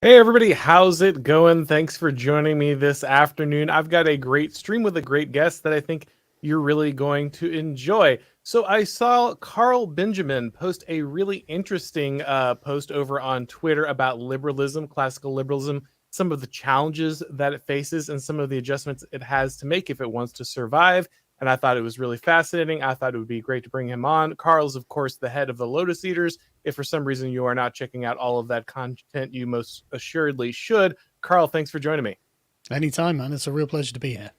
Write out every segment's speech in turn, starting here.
Hey everybody, how's it going? Thanks for joining me this afternoon. I've got a great stream with a great guest that I think you're really going to enjoy. So I saw Carl Benjamin post a really interesting post over on Twitter about liberalism, classical liberalism, some of the challenges that it faces and some of the adjustments it has to make if it wants to survive. And I thought it was really fascinating. I thought it would be great to bring him on. Carl's, of course, the head of the Lotus Eaters. If for some reason you are not checking out all of that content, you most assuredly should. Carl, thanks for joining me. Anytime, man. It's a real pleasure to be here.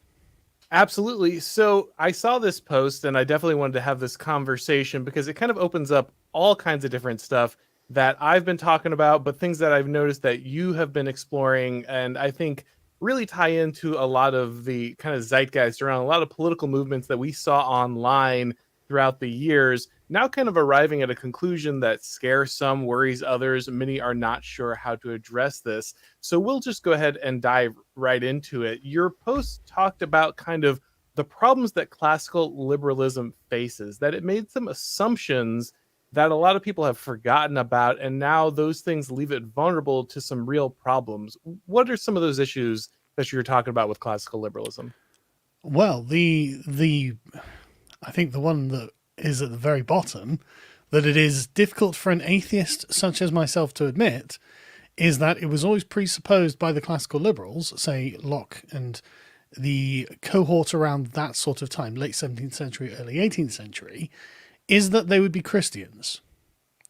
Absolutely. So I saw this post and I definitely wanted to have this conversation because it kind of opens up all kinds of different stuff that I've been talking about, but things that I've noticed that you have been exploring. And I think really tie into a lot of the kind of zeitgeist around a lot of political movements that we saw online throughout the years, now kind of arriving at a conclusion that scares some, worries others. Many are not sure how to address this. So we'll just go ahead and dive right into it. Your post talked about kind of the problems that classical liberalism faces, that it made some assumptions that a lot of people have forgotten about, and now those things leave it vulnerable to some real problems. What are some of those issues that you're talking about with classical liberalism? Well, I think the one that is at the very bottom, that it is difficult for an atheist such as myself to admit, is that it was always presupposed by the classical liberals, say Locke and the cohort around that sort of time, late 17th century, early 18th century, is that they would be Christians.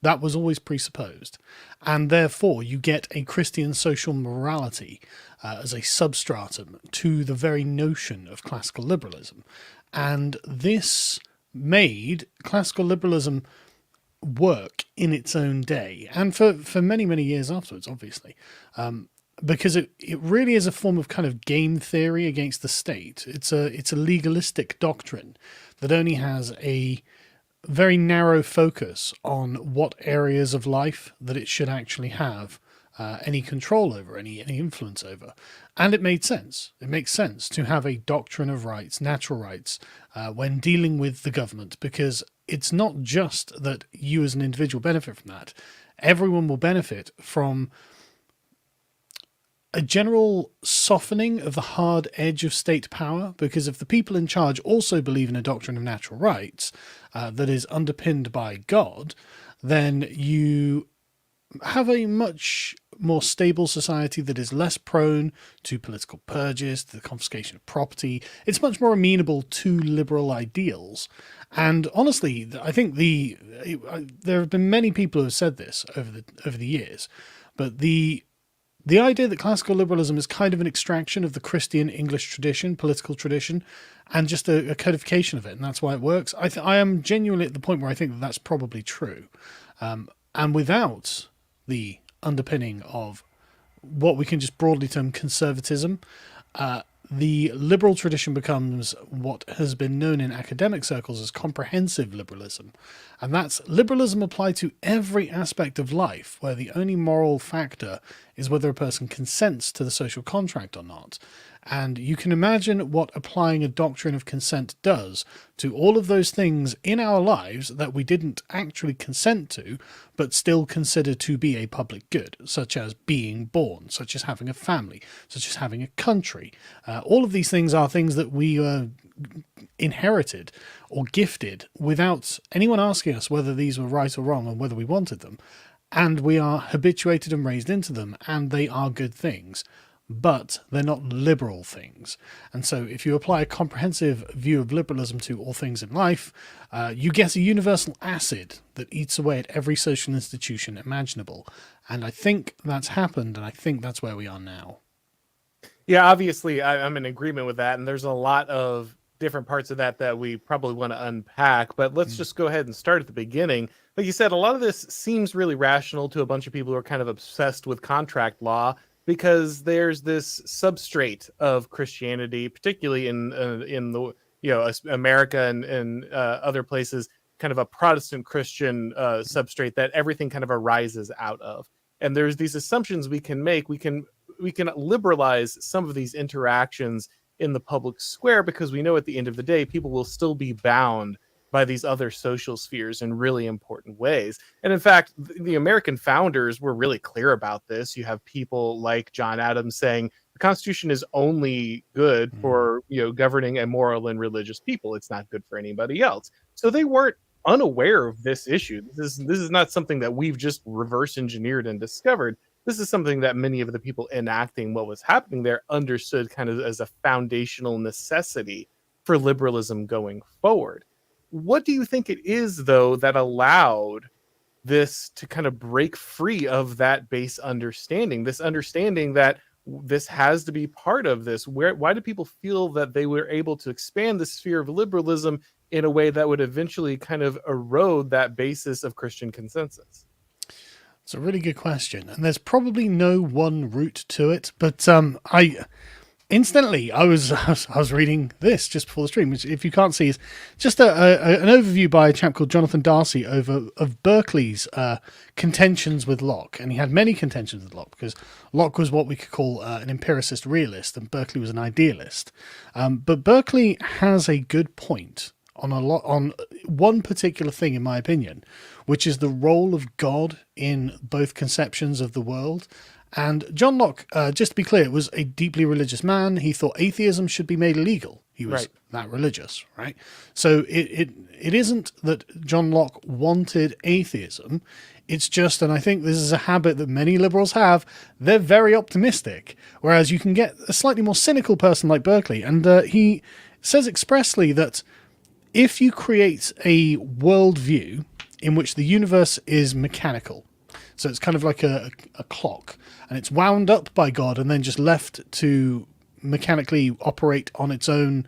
That was always presupposed. And therefore, you get a Christian social morality as a substratum to the very notion of classical liberalism. And this made classical liberalism work in its own day, and for many, many years afterwards, obviously, because it really is a form of kind of game theory against the state. It's a legalistic doctrine that only has a very narrow focus on what areas of life that it should actually have any control over, any influence over. And it made sense. It makes sense to have a doctrine of rights, natural rights, when dealing with the government, because it's not just that you as an individual benefit from that. Everyone will benefit from a general softening of the hard edge of state power, because if the people in charge also believe in a doctrine of natural rights that is underpinned by God, then you have a much more stable society that is less prone to political purges, to the confiscation of property. It's much more amenable to liberal ideals. And honestly, I think there have been many people who have said this over the years, but the idea that classical liberalism is kind of an extraction of the Christian English tradition, political tradition, and just a codification of it, and that's why it works. I am genuinely at the point where I think that that's probably true. And without the underpinning of what we can just broadly term conservatism, the liberal tradition becomes what has been known in academic circles as comprehensive liberalism. And that's liberalism applied to every aspect of life, where the only moral factor is whether a person consents to the social contract or not. And you can imagine what applying a doctrine of consent does to all of those things in our lives that we didn't actually consent to, but still consider to be a public good, such as being born, such as having a family, such as having a country. All of these things are things that we inherited or gifted without anyone asking us whether these were right or wrong and whether we wanted them. And we are habituated and raised into them, and they are good things. But they're not liberal things. And so if you apply a comprehensive view of liberalism to all things in life, you get a universal acid that eats away at every social institution imaginable. And I think that's happened, and I think that's where we are now. Yeah, obviously I'm in agreement with that, and there's a lot of different parts of that we probably want to unpack, but let's just go ahead and start at the beginning. Like you said, a lot of this seems really rational to a bunch of people who are kind of obsessed with contract law, because there's this substrate of Christianity, particularly in the America and other places, kind of a Protestant Christian substrate that everything kind of arises out of. And there's these assumptions we can make. We can liberalize some of these interactions in the public square because we know at the end of the day people will still be bound by these other social spheres in really important ways. And in fact, the American founders were really clear about this. You have people like John Adams saying the Constitution is only good for, governing a moral and religious people. It's not good for anybody else. So they weren't unaware of this issue. This is not something that we've just reverse engineered and discovered. This is something that many of the people enacting what was happening there understood kind of as a foundational necessity for liberalism going forward. What do you think it is, though, that allowed this to kind of break free of that base understanding, this understanding that this has to be part of this? Why do people feel that they were able to expand the sphere of liberalism in a way that would eventually kind of erode that basis of Christian consensus? It's a really good question, and there's probably no one route to it, but Incidentally, I was reading this just before the stream, which, if you can't see, is just an overview by a chap called Jonathan Darcy of Berkeley's contentions with Locke. And he had many contentions with Locke, because Locke was what we could call an empiricist realist, and Berkeley was an idealist. But Berkeley has a good point on one particular thing, in my opinion, which is the role of God in both conceptions of the world. And John Locke, just to be clear, was a deeply religious man. He thought atheism should be made illegal. He was that religious, right? So it isn't that John Locke wanted atheism. It's just, and I think this is a habit that many liberals have, they're very optimistic. Whereas you can get a slightly more cynical person like Berkeley, and he says expressly that if you create a worldview in which the universe is mechanical, so it's kind of like a clock, and it's wound up by God and then just left to mechanically operate on its own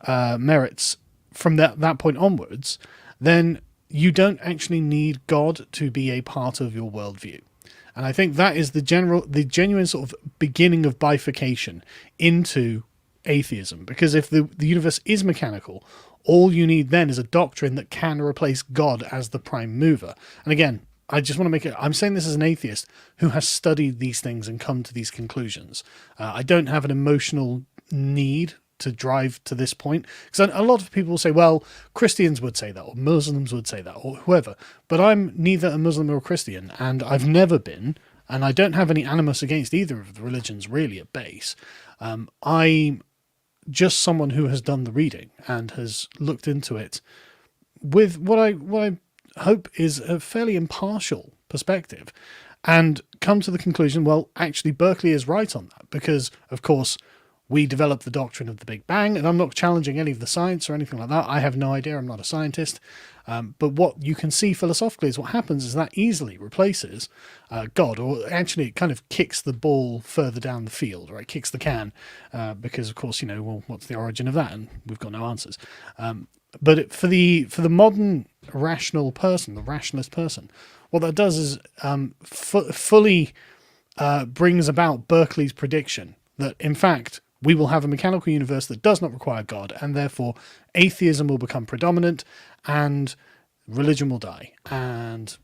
merits from that point onwards, then you don't actually need God to be a part of your worldview. And I think that is the genuine sort of beginning of bifurcation into atheism. Because if the universe is mechanical, all you need then is a doctrine that can replace God as the prime mover. And again, I just want to make it, I'm saying this as an atheist who has studied these things and come to these conclusions. I don't have an emotional need to drive to this point, because a lot of people will say, well, Christians would say that, or Muslims would say that, or whoever, but I'm neither a Muslim or a Christian, and I've never been, and I don't have any animus against either of the religions really at base. I'm just someone who has done the reading and has looked into it with what I hope is a fairly impartial perspective, and come to the conclusion, well, actually Berkeley is right on that, because of course we developed the doctrine of the Big Bang, and I'm not challenging any of the science or anything like that. I have no idea, I'm not a scientist, but what you can see philosophically is what happens is that easily replaces God, or actually it kind of kicks the ball further down the field, right? Kicks the can, because of course, well, what's the origin of that? And we've got no answers. But for the modern rational person, the rationalist person, what that does is fully brings about Berkeley's prediction that, in fact, we will have a mechanical universe that does not require God, and therefore atheism will become predominant and religion will die. And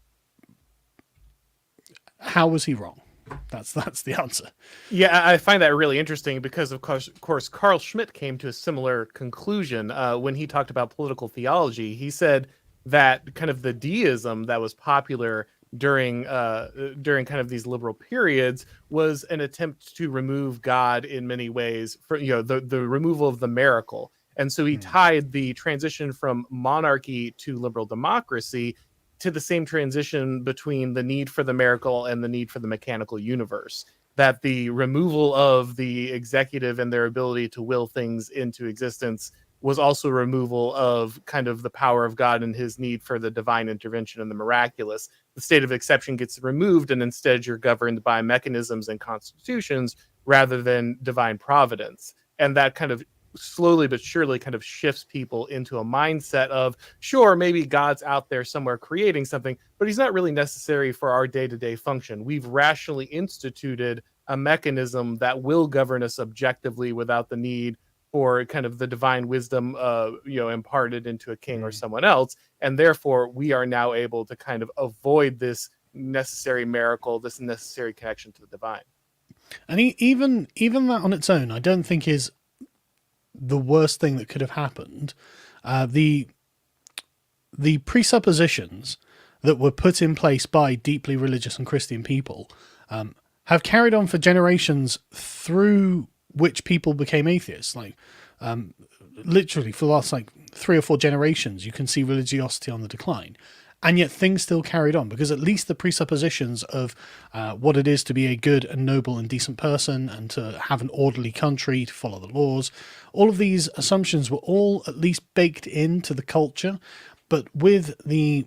how was he wrong? That's the answer. Yeah, I find that really interesting because, of course, Carl Schmitt came to a similar conclusion when he talked about political theology. He said that kind of the deism that was popular during kind of these liberal periods was an attempt to remove God in many ways, for the removal of the miracle. And so he tied the transition from monarchy to liberal democracy to the same transition between the need for the miracle and the need for the mechanical universe. That the removal of the executive and their ability to will things into existence was also removal of kind of the power of God and his need for the divine intervention and the miraculous. The state of exception gets removed, and instead you're governed by mechanisms and constitutions rather than divine providence. And that kind of slowly but surely kind of shifts people into a mindset of, sure, maybe God's out there somewhere creating something, but he's not really necessary for our day-to-day function. We've rationally instituted a mechanism that will govern us objectively without the need for kind of the divine wisdom, imparted into a king or someone else. And therefore we are now able to kind of avoid this necessary miracle, this necessary connection to the divine. And even that on its own, I don't think is the worst thing that could have happened. The the presuppositions that were put in place by deeply religious and Christian people have carried on for generations, through which people became atheists. Like, literally for the last 3 or 4 generations, you can see religiosity on the decline. And yet things still carried on, because at least the presuppositions of what it is to be a good and noble and decent person, and to have an orderly country, to follow the laws, all of these assumptions were all at least baked into the culture. But with the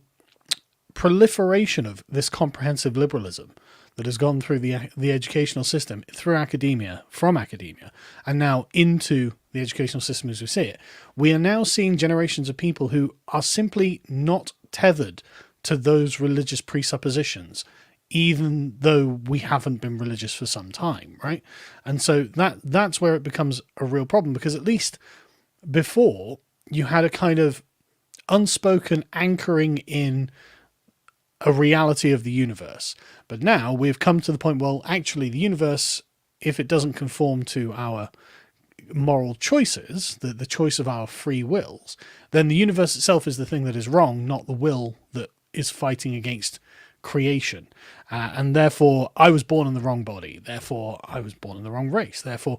proliferation of this comprehensive liberalism that has gone through the educational system, through academia, from academia, and now into the educational system as we see it, we are now seeing generations of people who are simply not tethered to those religious presuppositions, even though we haven't been religious for some time, right? And so that's where it becomes a real problem, because at least before, you had a kind of unspoken anchoring in a reality of the universe. But now we've come to the point, well, actually the universe, if it doesn't conform to our moral choices, the choice of our free wills, then the universe itself is the thing that is wrong, not the will that is fighting against creation. And therefore I was born in the wrong body, therefore I was born in the wrong race, therefore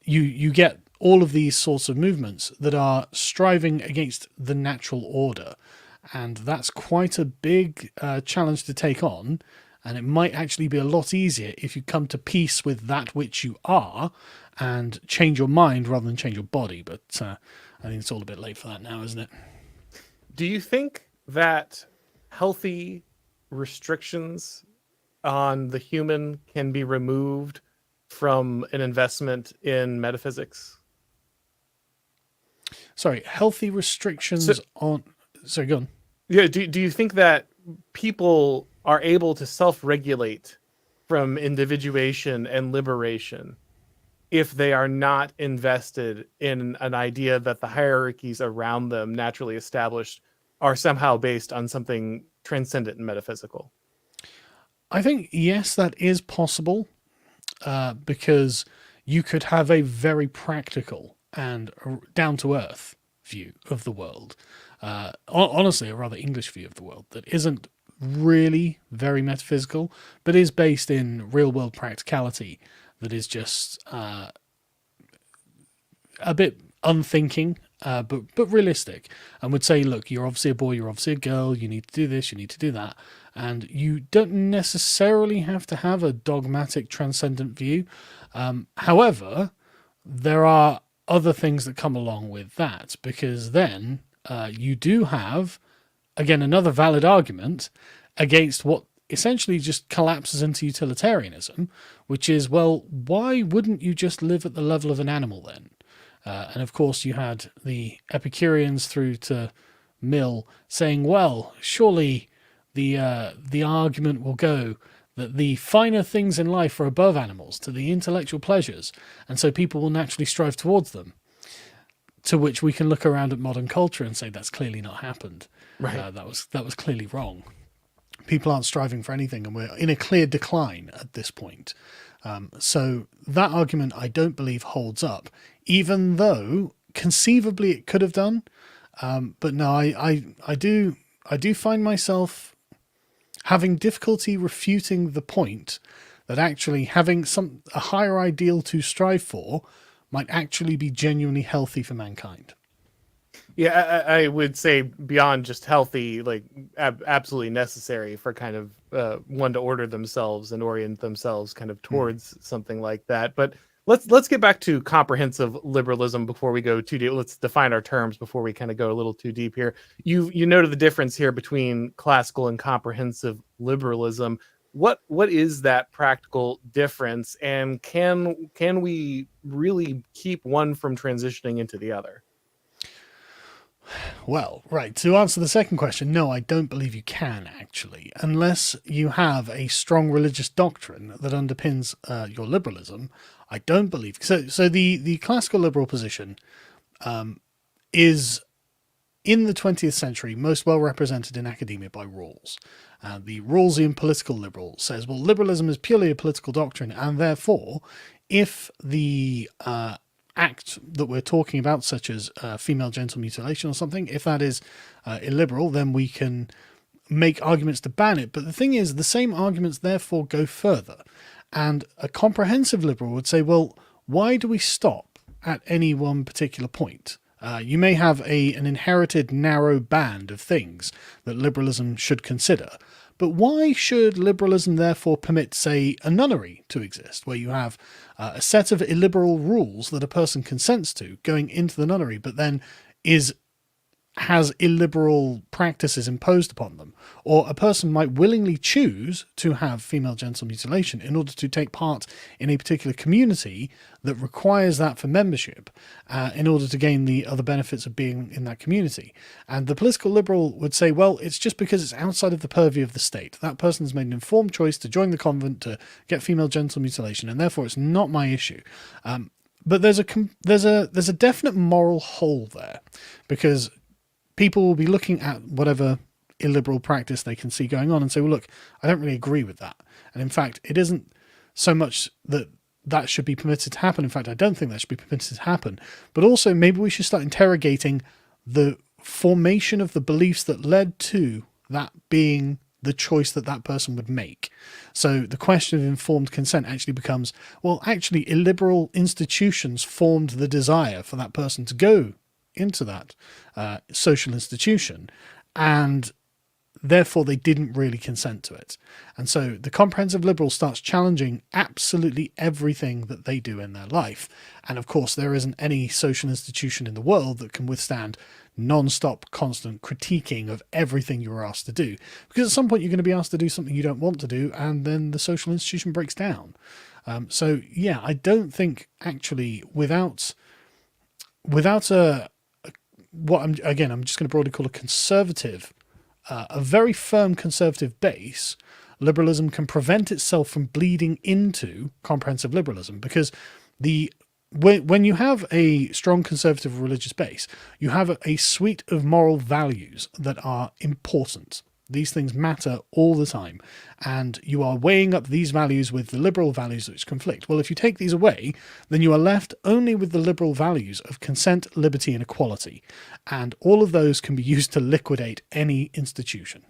you get all of these sorts of movements that are striving against the natural order. And that's quite a big challenge to take on. And it might actually be a lot easier if you come to peace with that which you are and change your mind rather than change your body. But I think it's all a bit late for that now, isn't it? Do you think that healthy restrictions on the human can be removed from an investment in metaphysics? Sorry, healthy restrictions on... Sorry, go on. Yeah, do you think that people are able to self-regulate from individuation and liberation if they are not invested in an idea that the hierarchies around them naturally established are somehow based on something transcendent and metaphysical? I think, yes, that is possible, because you could have a very practical and down-to-earth view of the world. Honestly, a rather English view of the world that isn't really very metaphysical, but is based in real-world practicality that is just a bit unthinking, but realistic, and would say, look, you're obviously a boy, you're obviously a girl, you need to do this, you need to do that, and you don't necessarily have to have a dogmatic transcendent view. However, there are other things that come along with that, because then you do have, again, another valid argument against what essentially just collapses into utilitarianism, which is, well, why wouldn't you just live at the level of an animal then? And of course you had the Epicureans through to Mill saying, well, surely the argument will go that the finer things in life are above animals to the intellectual pleasures, and so people will naturally strive towards them. To which we can look around at modern culture and say that's clearly not happened. Right. That was clearly wrong. People aren't striving for anything, and we're in a clear decline at this point. So that argument, I don't believe, holds up, even though conceivably it could have done. But no, I do find myself having difficulty refuting the point that actually having a higher ideal to strive for might actually be genuinely healthy for mankind. Yeah, I would say beyond just healthy, like absolutely necessary for kind of one to order themselves and orient themselves kind of towards something like that. But let's get back to comprehensive liberalism before we go too deep. Let's define our terms before we kind of go a little too deep here. You noted the difference here between classical and comprehensive liberalism. What is that practical difference, and can we really keep one from transitioning into the other? Well, right. To answer the second question, no, I don't believe you can, actually, unless you have a strong religious doctrine that underpins your liberalism. I don't believe so. The classical liberal position is, in the 20th century, most well represented in academia by Rawls. The Rawlsian political liberal says, well, liberalism is purely a political doctrine, and therefore, if the act that we're talking about, such as female genital mutilation or something, if that is illiberal, then we can make arguments to ban it. But the thing is, the same arguments therefore go further. And a comprehensive liberal would say, well, why do we stop at any one particular point? You may have an inherited narrow band of things that liberalism should consider. But why should liberalism therefore permit, say, a nunnery to exist, where you have a set of illiberal rules that a person consents to going into the nunnery, but then has illiberal practices imposed upon them? Or a person might willingly choose to have female genital mutilation in order to take part in a particular community that requires that for membership, in order to gain the other benefits of being in that community. And the political liberal would say, well, it's just because it's outside of the purview of the state. That person has made an informed choice to join the convent to get female genital mutilation, and therefore it's not my issue. But there's a definite moral hole there, because people will be looking at whatever illiberal practice they can see going on and say, well, look, I don't really agree with that. And in fact, it isn't so much that should be permitted to happen. In fact, I don't think that should be permitted to happen. But also, maybe we should start interrogating the formation of the beliefs that led to that being the choice that person would make. So the question of informed consent actually becomes, well, actually, illiberal institutions formed the desire for that person to go into that social institution, and therefore they didn't really consent to it. And so the comprehensive liberal starts challenging absolutely everything that they do in their life. And of course, there isn't any social institution in the world that can withstand non-stop, constant critiquing of everything you're asked to do, because at some point you're going to be asked to do something you don't want to do, and then the social institution breaks down. So yeah, I don't think actually without I'm just going to broadly call a conservative, a very firm conservative base, liberalism can prevent itself from bleeding into comprehensive liberalism, because when you have a strong conservative religious base, you have a suite of moral values that are important. These things matter all the time, and you are weighing up these values with the liberal values which conflict. Well, if you take these away, then you are left only with the liberal values of consent, liberty, and equality, and all of those can be used to liquidate any institution.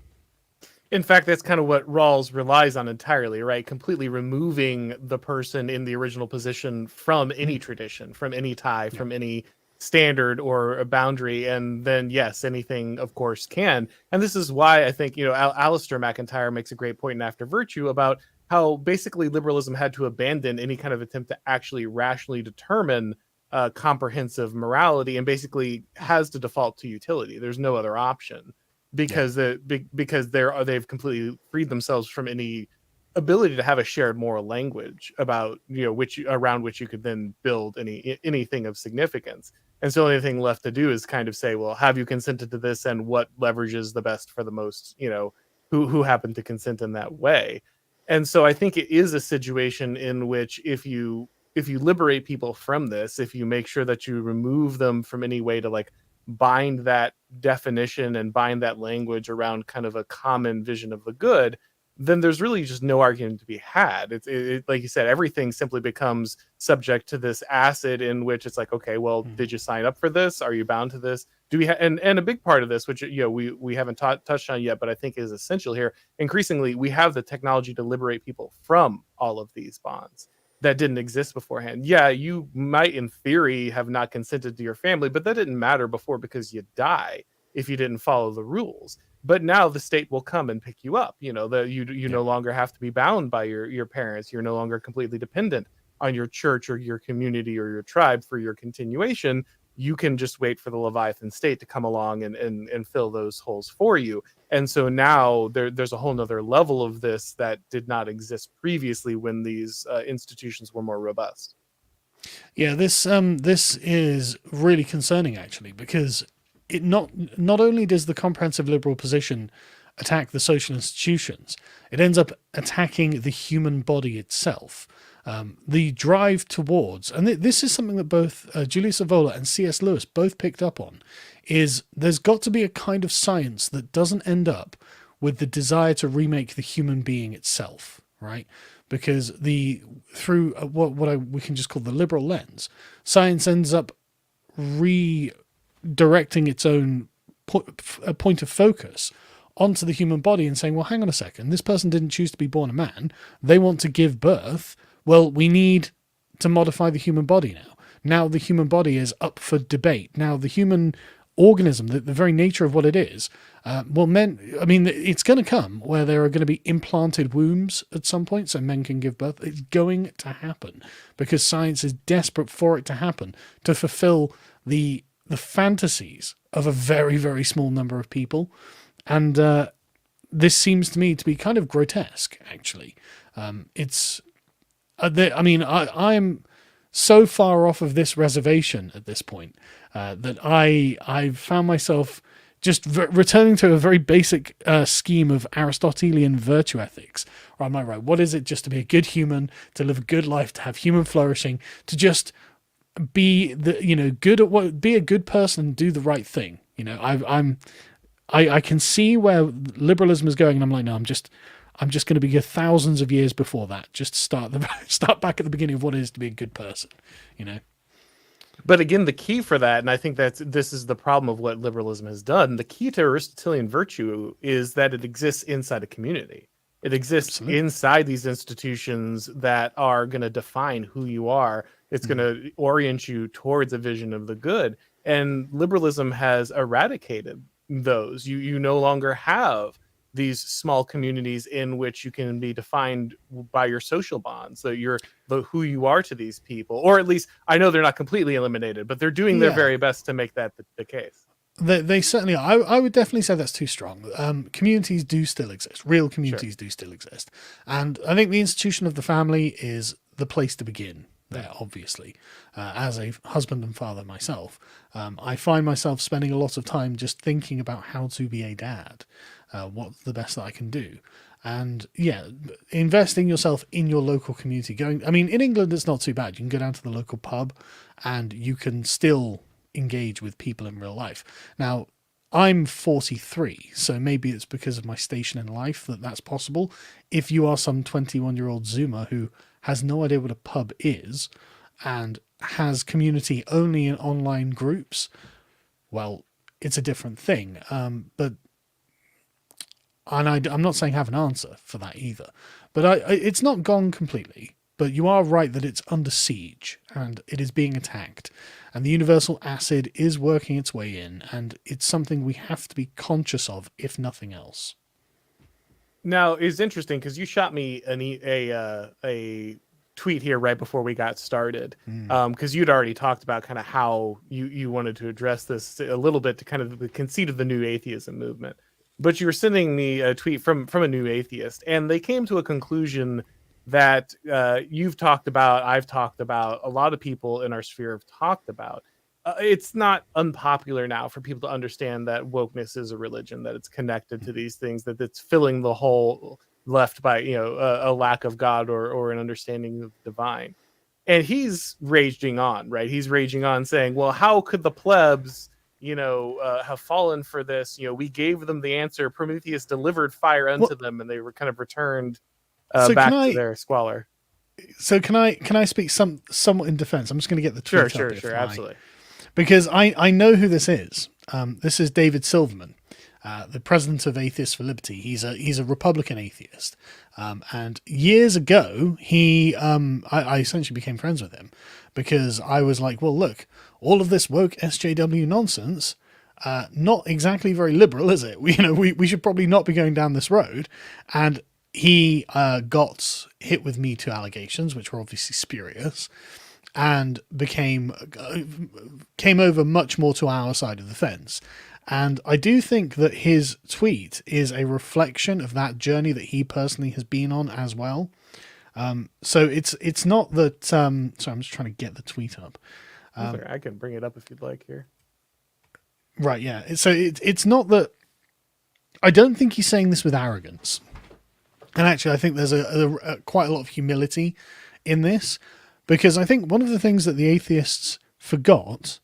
In fact, that's kind of what Rawls relies on entirely, right? Completely removing the person in the original position from any tradition, from any tie, from any standard or a boundary. And then, yes, anything, of course, can. And this is why I think, Alistair MacIntyre makes a great point in After Virtue about how basically liberalism had to abandon any kind of attempt to actually rationally determine comprehensive morality, and basically has to default to utility. There's no other option, because they've completely freed themselves from any ability to have a shared moral language about around which you could then build anything of significance. And so the only thing left to do is kind of say, well, have you consented to this, and what leverages the best for the most, who happen to consent in that way. And so I think it is a situation in which if you liberate people from this, if you make sure that you remove them from any way to bind that definition and bind that language around kind of a common vision of the good, then there's really just no argument to be had. It like you said, everything simply becomes subject to this acid in which it's like, okay, well, did you sign up for this? Are you bound to this? Do we and a big part of this, which we haven't touched on yet, but I think is essential here. Increasingly, we have the technology to liberate people from all of these bonds that didn't exist beforehand. Yeah, you might in theory have not consented to your family, but that didn't matter before, because you die if you didn't follow the rules. But now the state will come and pick you up. You no longer have to be bound by your parents. You're no longer completely dependent on your church or your community or your tribe for your continuation. You can just wait for the Leviathan state to come along and fill those holes for you. And so now there's a whole nother level of this that did not exist previously when these institutions were more robust. Yeah, this is really concerning, actually, because it not only does the comprehensive liberal position attack the social institutions, it ends up attacking the human body itself. The drive towards, and this is something that both Julius Evola and C.S. Lewis both picked up on, is there's got to be a kind of science that doesn't end up with the desire to remake the human being itself, right? because through we can just call the liberal lens, science ends up redirecting its own point of focus onto the human body and saying, well, hang on a second, this person didn't choose to be born a man. They want to give birth. Well, we need to modify the human body now. Now the human body is up for debate. Now the human organism, the very nature of what it is, it's going to come where there are going to be implanted wombs at some point so men can give birth. It's going to happen because science is desperate for it to happen to fulfill the fantasies of a very, very small number of people. And this seems to me to be kind of grotesque, actually. I'm so far off of this reservation at this point that I've found myself just returning to a very basic scheme of Aristotelian virtue ethics. Or I'm like, right, what is it just to be a good human, to live a good life, to have human flourishing, to just be good at be a good person and do the right thing. I can see where liberalism is going, and I'm like, no, I'm just going to be thousands of years before that. Just start back at the beginning of what it is to be a good person, But again, the key for that, and I think this is the problem of what liberalism has done. The key to Aristotelian virtue is that it exists inside a community. It exists inside these institutions that are going to define who you are. It's going to orient you towards a vision of the good. And liberalism has eradicated those. You no longer have these small communities in which you can be defined by your social bonds, so you're who you are to these people, or at least I know they're not completely eliminated, but they're doing their very best to make that the case. They certainly are. I would definitely say that's too strong. Communities do still exist. Real communities do still exist. And I think the institution of the family is the place to begin there, obviously. As a husband and father myself, I find myself spending a lot of time just thinking about how to be a dad. What's the best that I can do? And investing yourself in your local community. In England, it's not too bad. You can go down to the local pub and you can still engage with people in real life. Now, I'm 43, so maybe it's because of my station in life that's possible. If you are some 21-year-old Zoomer who has no idea what a pub is and has community only in online groups, well, it's a different thing. I'm not saying have an answer for that either, but it's not gone completely. But you are right that it's under siege and it is being attacked, and the universal acid is working its way in, and it's something we have to be conscious of, if nothing else. Now, it's interesting because you shot me a tweet here right before we got started, because you'd already talked about kind of how you wanted to address this a little bit, to kind of the conceit of the new atheism movement. But you were sending me a tweet from a new atheist, and they came to a conclusion that you've talked about, I've talked about, a lot of people in our sphere have talked about. It's not unpopular now for people to understand that wokeness is a religion, that it's connected to these things, that it's filling the hole left by a lack of God or an understanding of the divine. And he's raging on, right? He's raging on saying, well, how could the plebs have fallen for this? We gave them the answer. Prometheus delivered fire unto them, and they were kind of returned back to their squalor. So can I speak somewhat in defense? I'm just going to get the tweet up. Sure, absolutely. Because I know who this is. This is David Silverman, the president of Atheists for Liberty. He's a Republican atheist, and years ago I essentially became friends with him because I was like, well, look, all of this woke SJW nonsense, not exactly very liberal, is it? We should probably not be going down this road. And he got hit with Me Too allegations, which were obviously spurious, and came over much more to our side of the fence. And I do think that his tweet is a reflection of that journey that he personally has been on as well. So it's not that. Sorry, I'm just trying to get the tweet up. I can bring it up if you'd like here. Right, yeah. So it's not that. I don't think he's saying this with arrogance. And actually, I think there's a quite a lot of humility in this, because I think one of the things that the atheists forgot,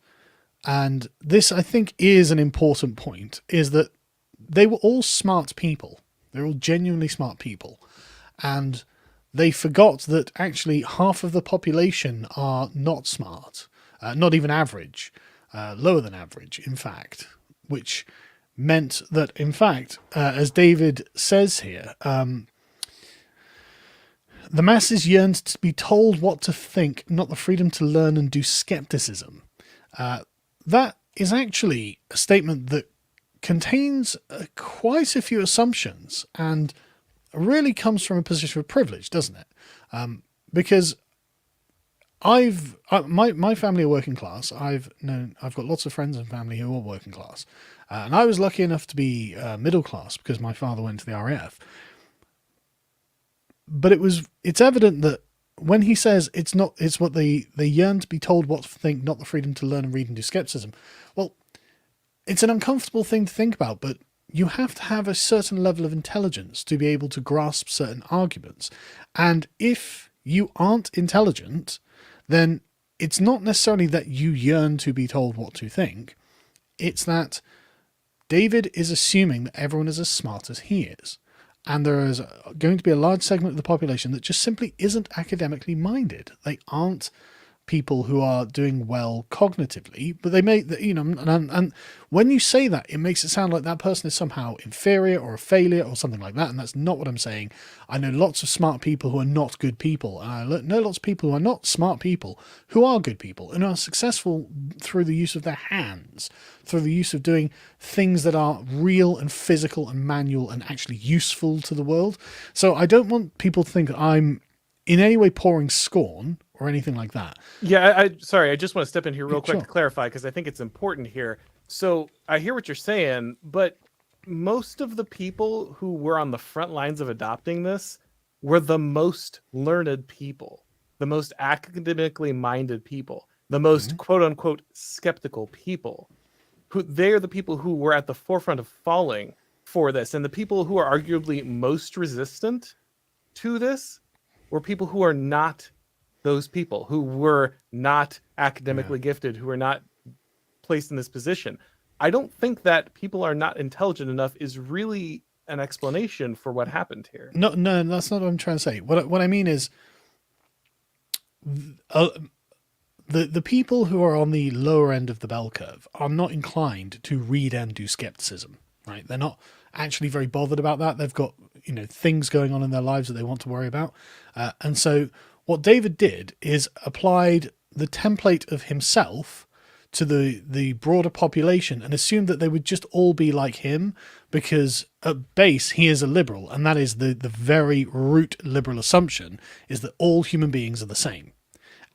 and this I think is an important point, is that they were all smart people. They're all genuinely smart people. And they forgot that actually half of the population are not smart, not even average, lower than average, in fact, which meant that, in fact, as David says here, the masses yearned to be told what to think, not the freedom to learn and do skepticism. That is actually a statement that contains quite a few assumptions and really comes from a position of privilege, doesn't it? Because my family are working class. I've got lots of friends and family who are working class, and I was lucky enough to be middle class because my father went to the RAF. But it's evident that when he says it's what they yearn to be told what to think, not the freedom to learn and read and do skepticism. Well, it's an uncomfortable thing to think about, but you have to have a certain level of intelligence to be able to grasp certain arguments. And if you aren't intelligent, then it's not necessarily that you yearn to be told what to think. It's that David is assuming that everyone is as smart as he is. And there is going to be a large segment of the population that just simply isn't academically minded. They aren't people who are doing well cognitively, but they may, and when you say that, it makes it sound like that person is somehow inferior or a failure or something like that. And that's not what I'm saying. I know lots of smart people who are not good people. And I know lots of people who are not smart people who are good people and are successful through the use of their hands, through the use of doing things that are real and physical and manual and actually useful to the world. So I don't want people to think I'm in any way pouring scorn or anything like that. Yeah, sorry, I just want to step in here real quick Sure. to clarify, because I think it's important here. So I hear what you're saying, but most of the people who were on the front lines of adopting this were the most learned people, the most academically minded people, the most quote unquote skeptical people. They're the people who were at the forefront of falling for this. And the people who are arguably most resistant to this were people who are not those people, who were not academically gifted, who were not placed in this position. I don't think that people are not intelligent enough is really an explanation for what happened here. No, that's not what I'm trying to say. What I mean is, the people who are on the lower end of the bell curve are not inclined to read and do skepticism, right? They're not actually very bothered about that. They've got, things going on in their lives that they want to worry about. And so what David did is applied the template of himself to the broader population and assumed that they would just all be like him because at base he is a liberal, and that is the very root liberal assumption is that all human beings are the same.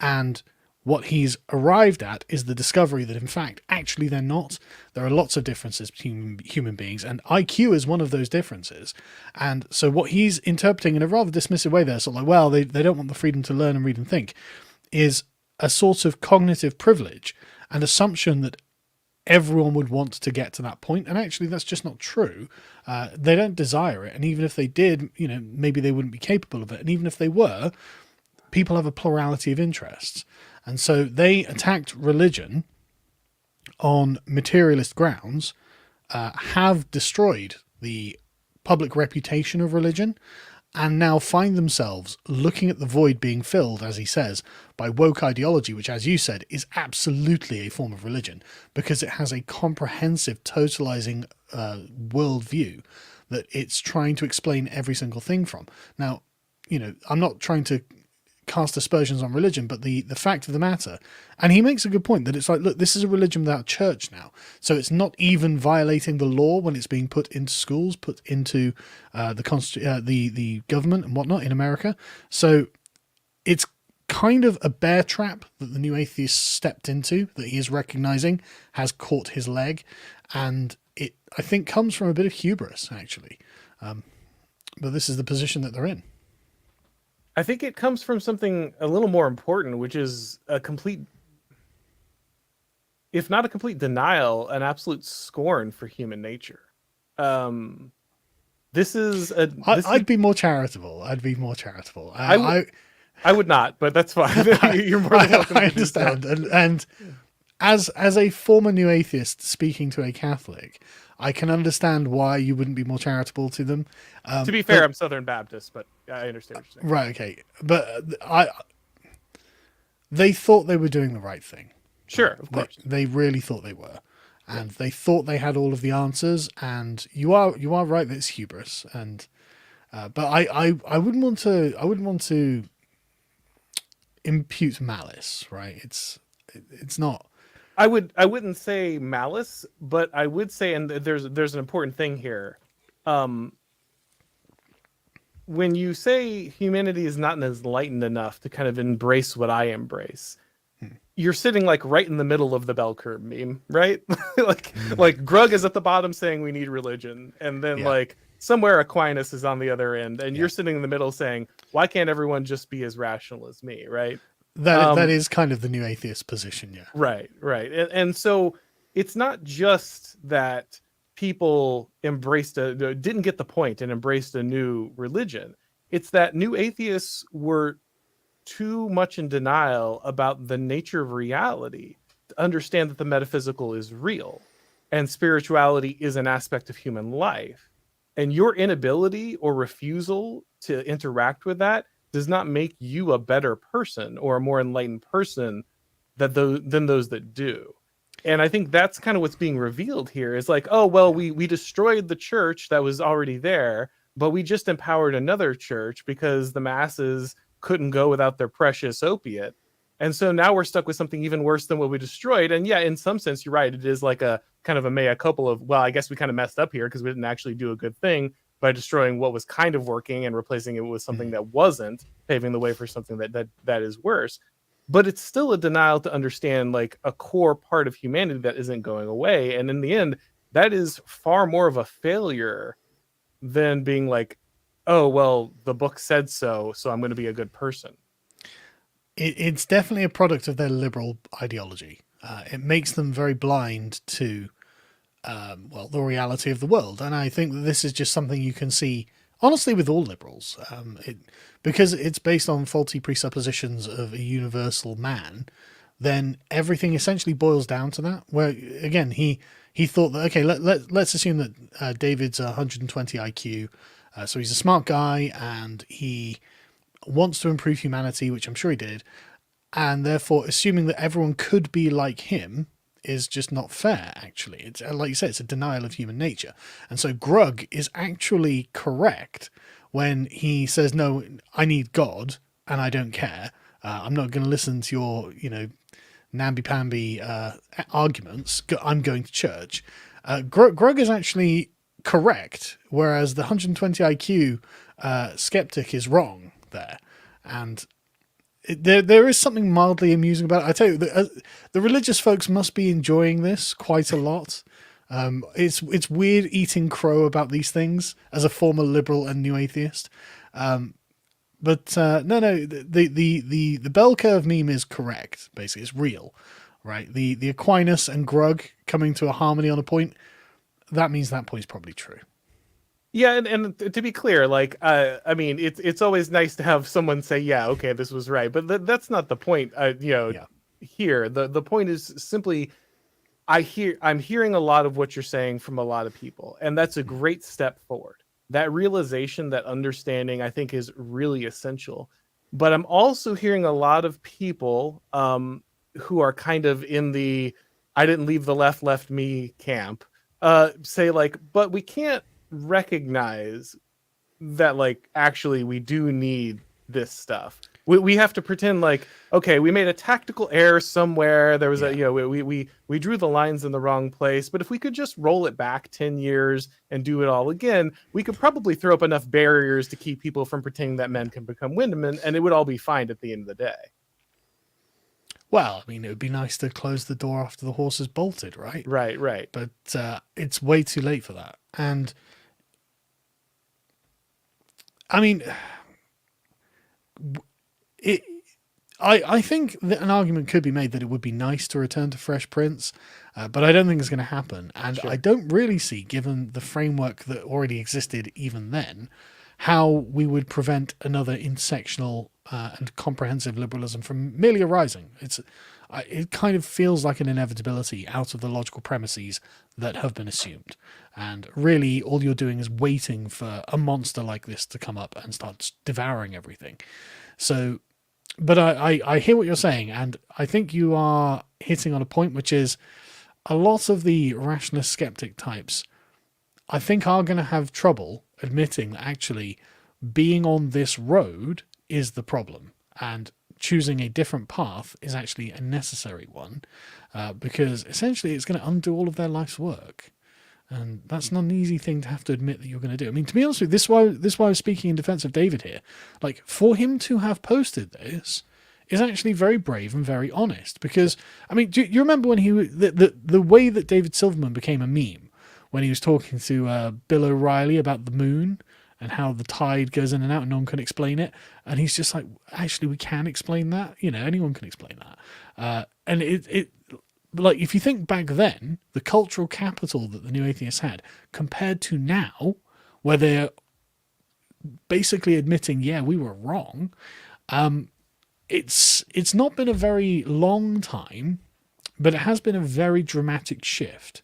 And what he's arrived at is the discovery that in fact actually they're not. There are lots of differences between human beings, and IQ is one of those differences. And so what he's interpreting in a rather dismissive way there, sort of like, well, they don't want the freedom to learn and read and think, is a sort of cognitive privilege and assumption that everyone would want to get to that point. And actually that's just not true. They don't desire it. And even if they did, maybe they wouldn't be capable of it. And even if they were, people have a plurality of interests. And so they attacked religion on materialist grounds, have destroyed the public reputation of religion, and now find themselves looking at the void being filled, as he says, by woke ideology, which, as you said, is absolutely a form of religion because it has a comprehensive, totalizing worldview that it's trying to explain every single thing from. Now, I'm not trying to cast aspersions on religion, but the fact of the matter, and he makes a good point that it's like, look, this is a religion without church now, so it's not even violating the law when it's being put into schools, put into the government and whatnot in America. So it's kind of a bear trap that the new atheist stepped into, that he is recognizing has caught his leg, and it, I think, comes from a bit of hubris actually, but this is the position that they're in. I think it comes from something a little more important, which is a complete, if not a complete denial, an absolute scorn for human nature. I'd be more charitable. I would not, but that's fine. You're more than welcome. I understand. And as a former new atheist speaking to a Catholic, I can understand why you wouldn't be more charitable to them. To be fair, I'm Southern Baptist, but I understand what you're saying. Right, okay. But they thought they were doing the right thing. Sure, of course. They really thought they were. And they thought they had all of the answers, and you are right that it's hubris. And but I wouldn't want to impute malice, right? It's not. I wouldn't say malice, but I would say, and there's an important thing here. When you say humanity is not enlightened enough to kind of embrace what I embrace, you're sitting like right in the middle of the bell curve meme, right? like Grug is at the bottom saying we need religion, and then like somewhere Aquinas is on the other end, and you're sitting in the middle saying, why can't everyone just be as rational as me, right? That is kind of the new atheist position, yeah. Right. And so it's not just that people didn't get the point and embraced a new religion. It's that new atheists were too much in denial about the nature of reality to understand that the metaphysical is real and spirituality is an aspect of human life. And your inability or refusal to interact with that does not make you a better person or a more enlightened person than those that do. And I think that's kind of what's being revealed here is like, oh, well, we destroyed the church that was already there, but we just empowered another church because the masses couldn't go without their precious opiate. And so now we're stuck with something even worse than what we destroyed. And yeah, in some sense, you're right. It is like a kind of a mea culpa of, well, I guess we kind of messed up here because we didn't actually do a good thing by destroying what was kind of working and replacing it with something that wasn't, paving the way for something that is worse. But it's still a denial to understand like a core part of humanity that isn't going away. And in the end, that is far more of a failure than being like, oh, well, the book said so I'm going to be a good person. It's definitely a product of their liberal ideology. It makes them very blind to, the reality of the world. And I think that this is just something you can see, honestly, with all liberals. Because it's based on faulty presuppositions of a universal man, then everything essentially boils down to that. Where, again, he thought that, okay, let's assume that David's 120 IQ, so he's a smart guy, and he wants to improve humanity, which I'm sure he did, and therefore assuming that everyone could be like him is just not fair, actually. It's like you said, it's a denial of human nature. And so Grug is actually correct when he says, no, I need God, and I don't care. I'm not going to listen to your, namby-pamby arguments. I'm going to church. Grug is actually correct, whereas the 120 IQ skeptic is wrong there. And there is something mildly amusing about it. I tell you, the religious folks must be enjoying this quite a lot. It's weird eating crow about these things as a former liberal and new atheist. No, the bell curve meme is correct. Basically, it's real, right? The Aquinas and Grug coming to a harmony on a point, that means that point's probably true. Yeah, and to be clear, like, I mean, it's always nice to have someone say, yeah, okay, this was right, but that's not the point. Here, the point is simply, I'm hearing a lot of what you're saying from a lot of people, and that's a great step forward. That realization, that understanding, I think, is really essential. But I'm also hearing a lot of people who are kind of in the "I didn't leave the left me" camp, say like, but we can't recognize that like actually we do need this stuff. We have to pretend like, okay, we made a tactical error somewhere. There was we drew the lines in the wrong place. But if we could just roll it back 10 years and do it all again, we could probably throw up enough barriers to keep people from pretending that men can become women, and it would all be fine at the end of the day. Well, I mean, it would be nice to close the door after the horse is bolted, right? Right. But it's way too late for that. And I mean, I think that an argument could be made that it would be nice to return to Fresh Prince, but I don't think it's going to happen. And sure. I don't really see, given the framework that already existed even then, how we would prevent another intersectional and comprehensive liberalism from merely arising. It kind of feels like an inevitability out of the logical premises that have been assumed. And really, all you're doing is waiting for a monster like this to come up and start devouring everything. So, but I hear what you're saying, and I think you are hitting on a point, which is a lot of the rationalist skeptic types, I think, are going to have trouble admitting that actually being on this road is the problem, and choosing a different path is actually a necessary one, because essentially it's going to undo all of their life's work. And that's not an easy thing to have to admit that you're going to do. I mean, to be honest with you, this is why I was speaking in defense of David here. Like, for him to have posted this is actually very brave and very honest. Because, I mean, do you remember when the way that David Silverman became a meme, when he was talking to Bill O'Reilly about the moon and how the tide goes in and out and no one can explain it? And he's just like, actually, we can explain that. You know, anyone can explain that. And it like, if you think back then, the cultural capital that the New Atheists had compared to now, where they're basically admitting, yeah, we were wrong, it's not been a very long time, but it has been a very dramatic shift.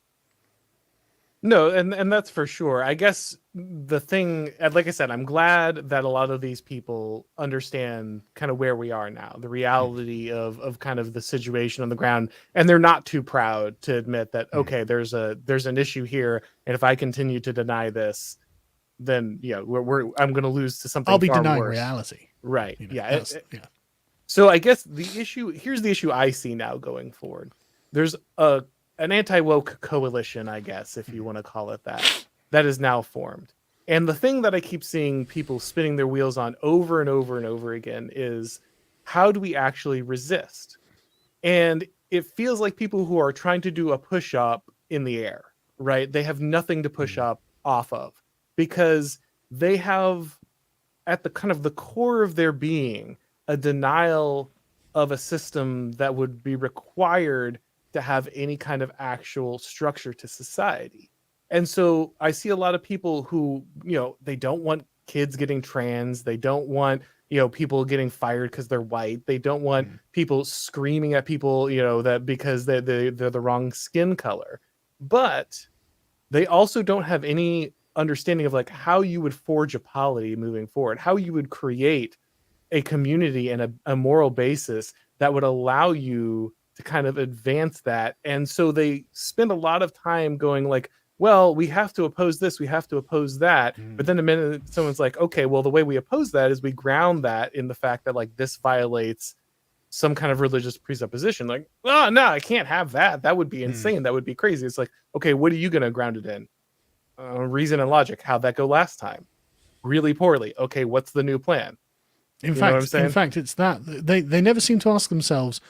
No, and that's for sure. I guess the thing, like I said, I'm glad that a lot of these people understand kind of where we are now, the reality of kind of the situation on the ground, and they're not too proud to admit that, okay, there's an issue here, and if I continue to deny this, then I'm going to lose to something. I'll be far denying worse. Reality, right? You know, Yeah. So I guess here's the issue I see now going forward. There's an AntiWoke Coalition, I guess, if you want to call it that is now formed. And the thing that I keep seeing people spinning their wheels on over and over and over again is, how do we actually resist? And it feels like people who are trying to do a push-up in the air, right? They have nothing to push up off of, because they have, at the kind of the core of their being, a denial of a system that would be required to have any kind of actual structure to society. And so I see a lot of people who, they don't want kids getting trans. They don't want, people getting fired because they're white. They don't want people screaming at people, that because they're the wrong skin color. But they also don't have any understanding of like how you would forge a polity moving forward, how you would create a community and a moral basis that would allow you to kind of advance that. And so they spend a lot of time going like, well, we have to oppose this, we have to oppose that. But then the minute someone's like, okay, well, the way we oppose that is we ground that in the fact that like this violates some kind of religious presupposition. Like, oh, no, I can't have that. That would be insane. That would be crazy. It's like, okay, what are you going to ground it in? Reason and logic. How'd that go last time? Really poorly. Okay, what's the new plan? In fact, it's that they never seem to ask themselves,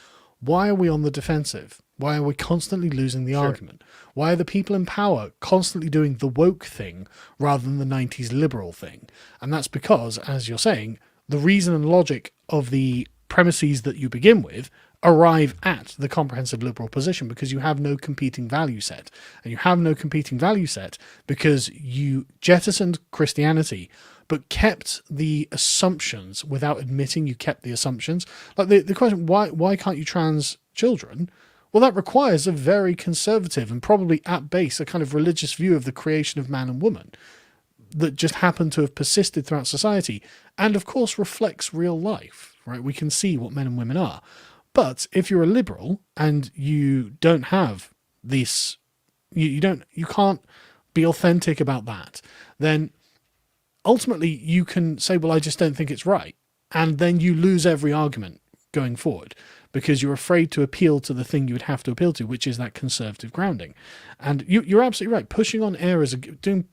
why are we on the defensive? Why are we constantly losing the argument? Why are the people in power constantly doing the woke thing rather than the 90s liberal thing? And that's because, as you're saying, the reason and logic of the premises that you begin with arrive at the comprehensive liberal position because you have no competing value set. And you have no competing value set because you jettisoned Christianity but kept the assumptions without admitting you kept the assumptions. Like the question, why can't you trans children? Well, that requires a very conservative and probably at base a kind of religious view of the creation of man and woman that just happened to have persisted throughout society and, of course, reflects real life, right? We can see what men and women are. But if you're a liberal and you don't have this, you can't be authentic about that, then ultimately you can say, well, I just don't think it's right. And then you lose every argument going forward because you're afraid to appeal to the thing you would have to appeal to, which is that conservative grounding. And you're absolutely right. Pushing on air doing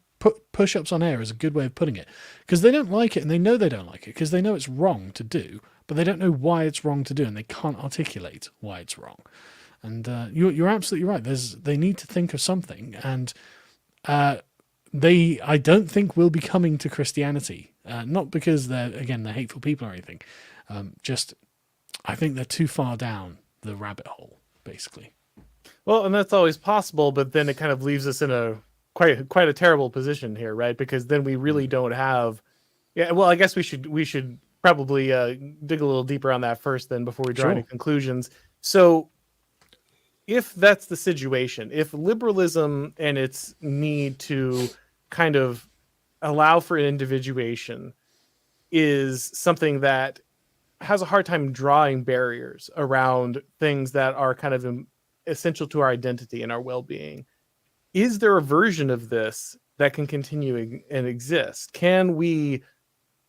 push-ups on air is a good way of putting it, because they don't like it and they know they don't like it because they know it's wrong to do, but they don't know why it's wrong to do and they can't articulate why it's wrong. And you're absolutely right. They need to think of something, and I don't think will be coming to Christianity, not because they're hateful people or anything. Just I think they're too far down the rabbit hole, basically. Well, and that's always possible, but then it kind of leaves us in a quite a terrible position here, right? Because then we really don't have Yeah, well, I guess we should probably dig a little deeper on that first, then, before we draw any Sure. conclusions. So, if that's the situation, if liberalism and its need to kind of allow for individuation is something that has a hard time drawing barriers around things that are kind of essential to our identity and our well-being, is there a version of this that can continue and exist? Can we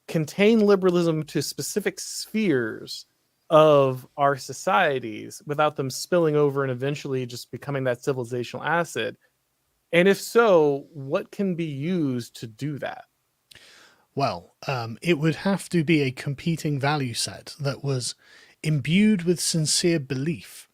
contain liberalism to specific spheres of our societies without them spilling over and eventually just becoming that civilizational asset? And if so, what can be used to do that? Well, it would have to be a competing value set that was imbued with sincere belief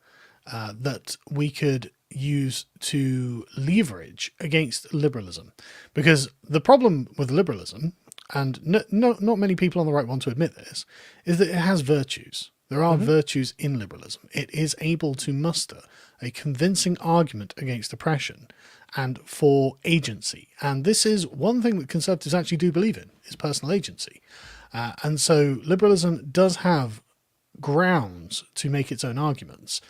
that we could use to leverage against liberalism. Because the problem with liberalism, and not many people on the right want to admit this, is that it has virtues. There are virtues in liberalism. It is able to muster a convincing argument against oppression and for agency. And this is one thing that conservatives actually do believe in, is personal agency. And so liberalism does have grounds to make its own arguments.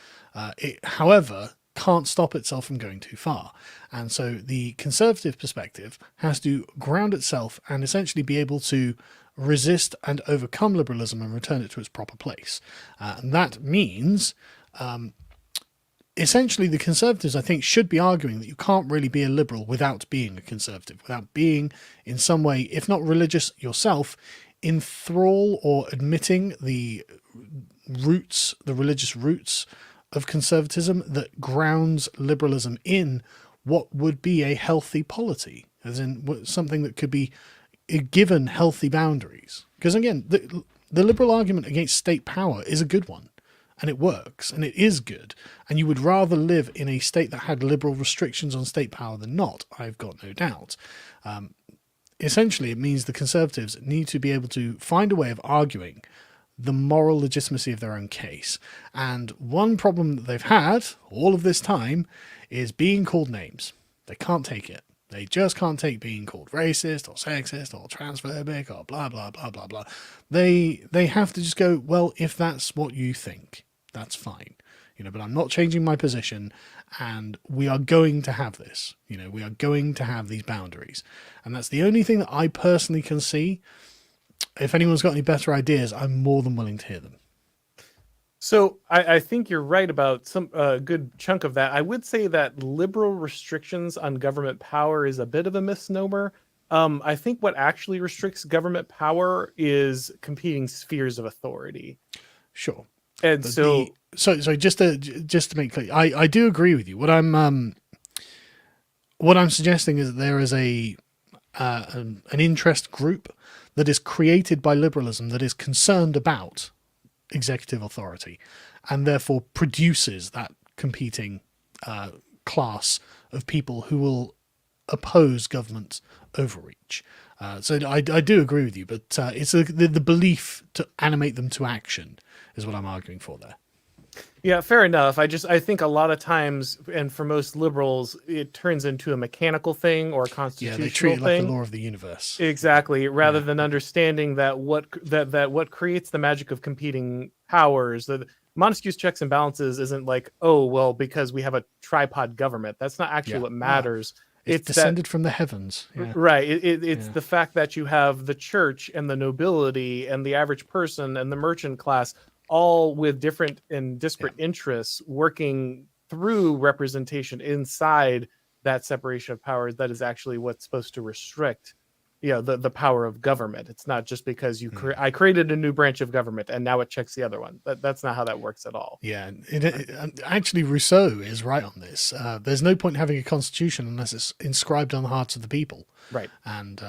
It, however, can't stop itself from going too far. And so the conservative perspective has to ground itself and essentially be able to resist and overcome liberalism and return it to its proper place. And that means essentially the conservatives, I think, should be arguing that you can't really be a liberal without being a conservative, without being in some way, if not religious yourself, in thrall or admitting the roots, the religious roots of conservatism that grounds liberalism in what would be a healthy polity, as in something that could be given healthy boundaries. Because again, the liberal argument against state power is a good one, and it works, and it is good, and you would rather live in a state that had liberal restrictions on state power than not, I've got no doubt. Essentially, it means the conservatives need to be able to find a way of arguing the moral legitimacy of their own case. And one problem that they've had all of this time is being called names. They can't take it. They just can't take being called racist or sexist or transphobic or blah, blah, blah, blah, blah. They have to just go, well, if that's what you think, that's fine. But I'm not changing my position, and we are going to have this. We are going to have these boundaries. And that's the only thing that I personally can see. If anyone's got any better ideas, I'm more than willing to hear them. So I think you're right about some good chunk of that. I would say that liberal restrictions on government power is a bit of a misnomer. I think what actually restricts government power is competing spheres of authority. Sure. And But so, so just to make clear, I do agree with you. What I'm suggesting is that there is an interest group that is created by liberalism that is concerned about executive authority and therefore produces that competing class of people who will oppose government overreach. So I do agree with you, but it's the belief to animate them to action is what I'm arguing for there. yeah, fair enough. I think a lot of times, and for most liberals, it turns into a mechanical thing or a Yeah, constitutional they treat it like thing. the law of the universe. Exactly, rather than understanding that what creates the magic of competing powers, the Montesquieu's checks and balances isn't like, oh well, because we have a tripod government. That's not actually Yeah. what matters. It's It's descended from the heavens. Yeah. right. It's Yeah. the fact that you have the church and the nobility and the average person and the merchant class all with different and disparate interests working through representation inside that separation of powers. That is actually what's supposed to restrict, the power of government. It's not just because I created a new branch of government and now it checks the other one. That's not how that works at all. Yeah, actually, Rousseau is right on this. There's no point in having a constitution unless it's inscribed on the hearts of the people. Right. And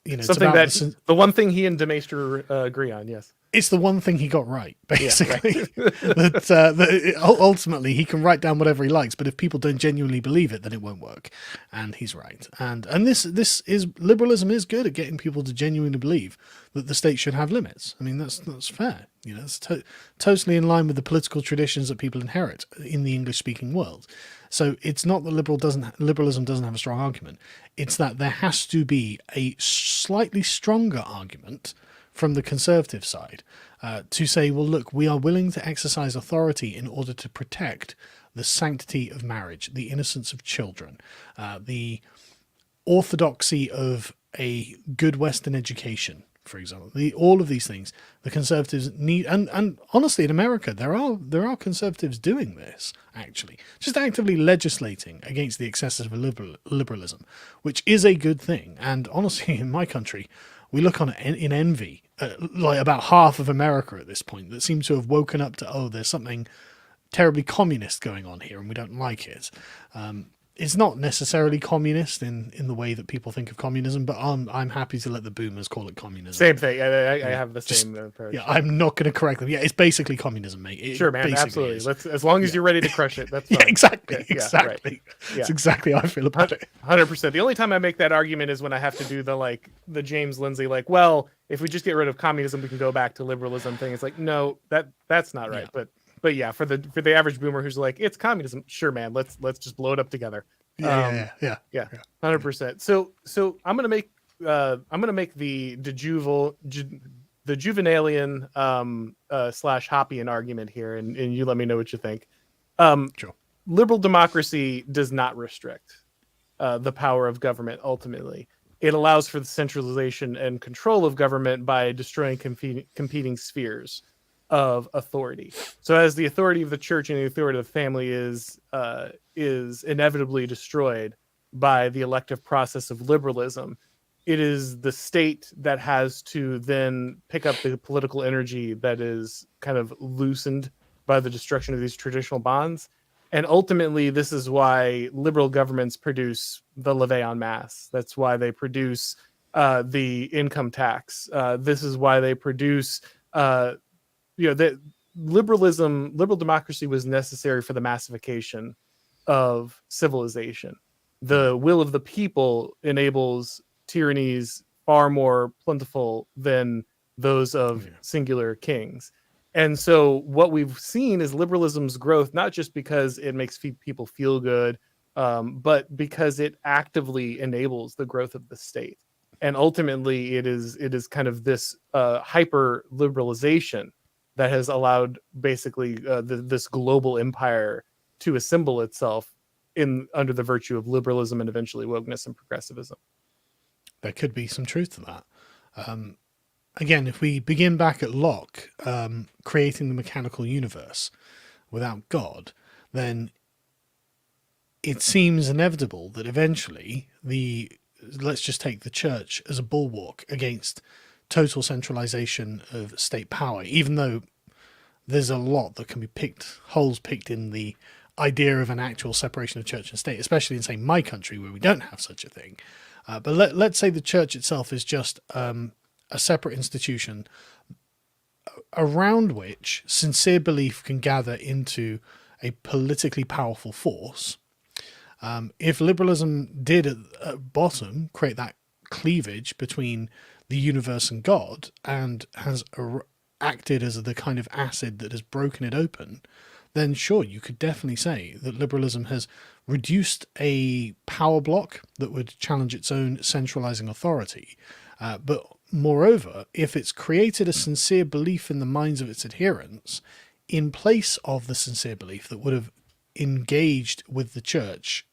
it's Something about that the one thing he and de Maistre agree on. Yes. It's the one thing he got right, basically. Yeah, right. that ultimately he can write down whatever he likes, but if people don't genuinely believe it, then it won't work. And he's right. And this is liberalism is good at getting people to genuinely believe that the state should have limits. I mean, that's fair. You know, it's totally in line with the political traditions that people inherit in the English-speaking world. So it's not that liberalism doesn't have a strong argument. It's that there has to be a slightly stronger argument from the conservative side to say, well, look, we are willing to exercise authority in order to protect the sanctity of marriage, the innocence of children, the orthodoxy of a good Western education, for example. All of these things the conservatives need, and honestly, in America, there are conservatives doing this, actually, just actively legislating against the excesses of liberalism, which is a good thing. And honestly, in my country, we look on it in envy, like about half of America at this point, that seems to have woken up to, oh, there's something terribly communist going on here and we don't like it. It's not necessarily communist in the way that people think of communism, but I'm happy to let the boomers call it communism. Same thing. I have the same approach. Yeah, I'm not going to correct them. Yeah, it's basically communism, mate. Sure, man, absolutely. As long as you're ready to crush it, that's fine. Yeah, exactly. Right. That's exactly how I feel about it. 100%. The only time I make that argument is when I have to do the James Lindsay, well, if we just get rid of communism, we can go back to liberalism thing. It's like, no, that's not right. Yeah. But yeah, for the average boomer who's like, it's communism. Sure, man, let's just blow it up together. Yeah. 100%. So I'm gonna make the Juvenalian slash Hoppian argument here, and you let me know what you think. Sure. Liberal democracy does not restrict the power of government. Ultimately, it allows for the centralization and control of government by destroying competing spheres of authority. So as the authority of the church and the authority of the family is inevitably destroyed by the elective process of liberalism, it is the state that has to then pick up the political energy that is kind of loosened by the destruction of these traditional bonds. And ultimately, this is why liberal governments produce the levée en masse. That's why they produce the income tax. This is why they produce that liberal democracy was necessary for the massification of civilization. The will of the people enables tyrannies far more plentiful than those of singular kings. And so what we've seen is liberalism's growth, not just because it makes people feel good, but because it actively enables the growth of the state. And ultimately, it is kind of this hyper liberalization that has allowed basically this global empire to assemble itself under the virtue of liberalism and eventually wokeness and progressivism. There could be some truth to that. Again, if we begin back at Locke, creating the mechanical universe without God, then it seems inevitable that eventually let's just take the church as a bulwark against total centralization of state power, even though there's a lot that can be holes picked in the idea of an actual separation of church and state, especially in, say, my country where we don't have such a thing. But let's say the church itself is just a separate institution around which sincere belief can gather into a politically powerful force. If liberalism did at bottom create that cleavage between the universe and God and has acted as the kind of acid that has broken it open, then sure, you could definitely say that liberalism has reduced a power block that would challenge its own centralizing authority. But moreover, if it's created a sincere belief in the minds of its adherents, in place of the sincere belief that would have engaged with the church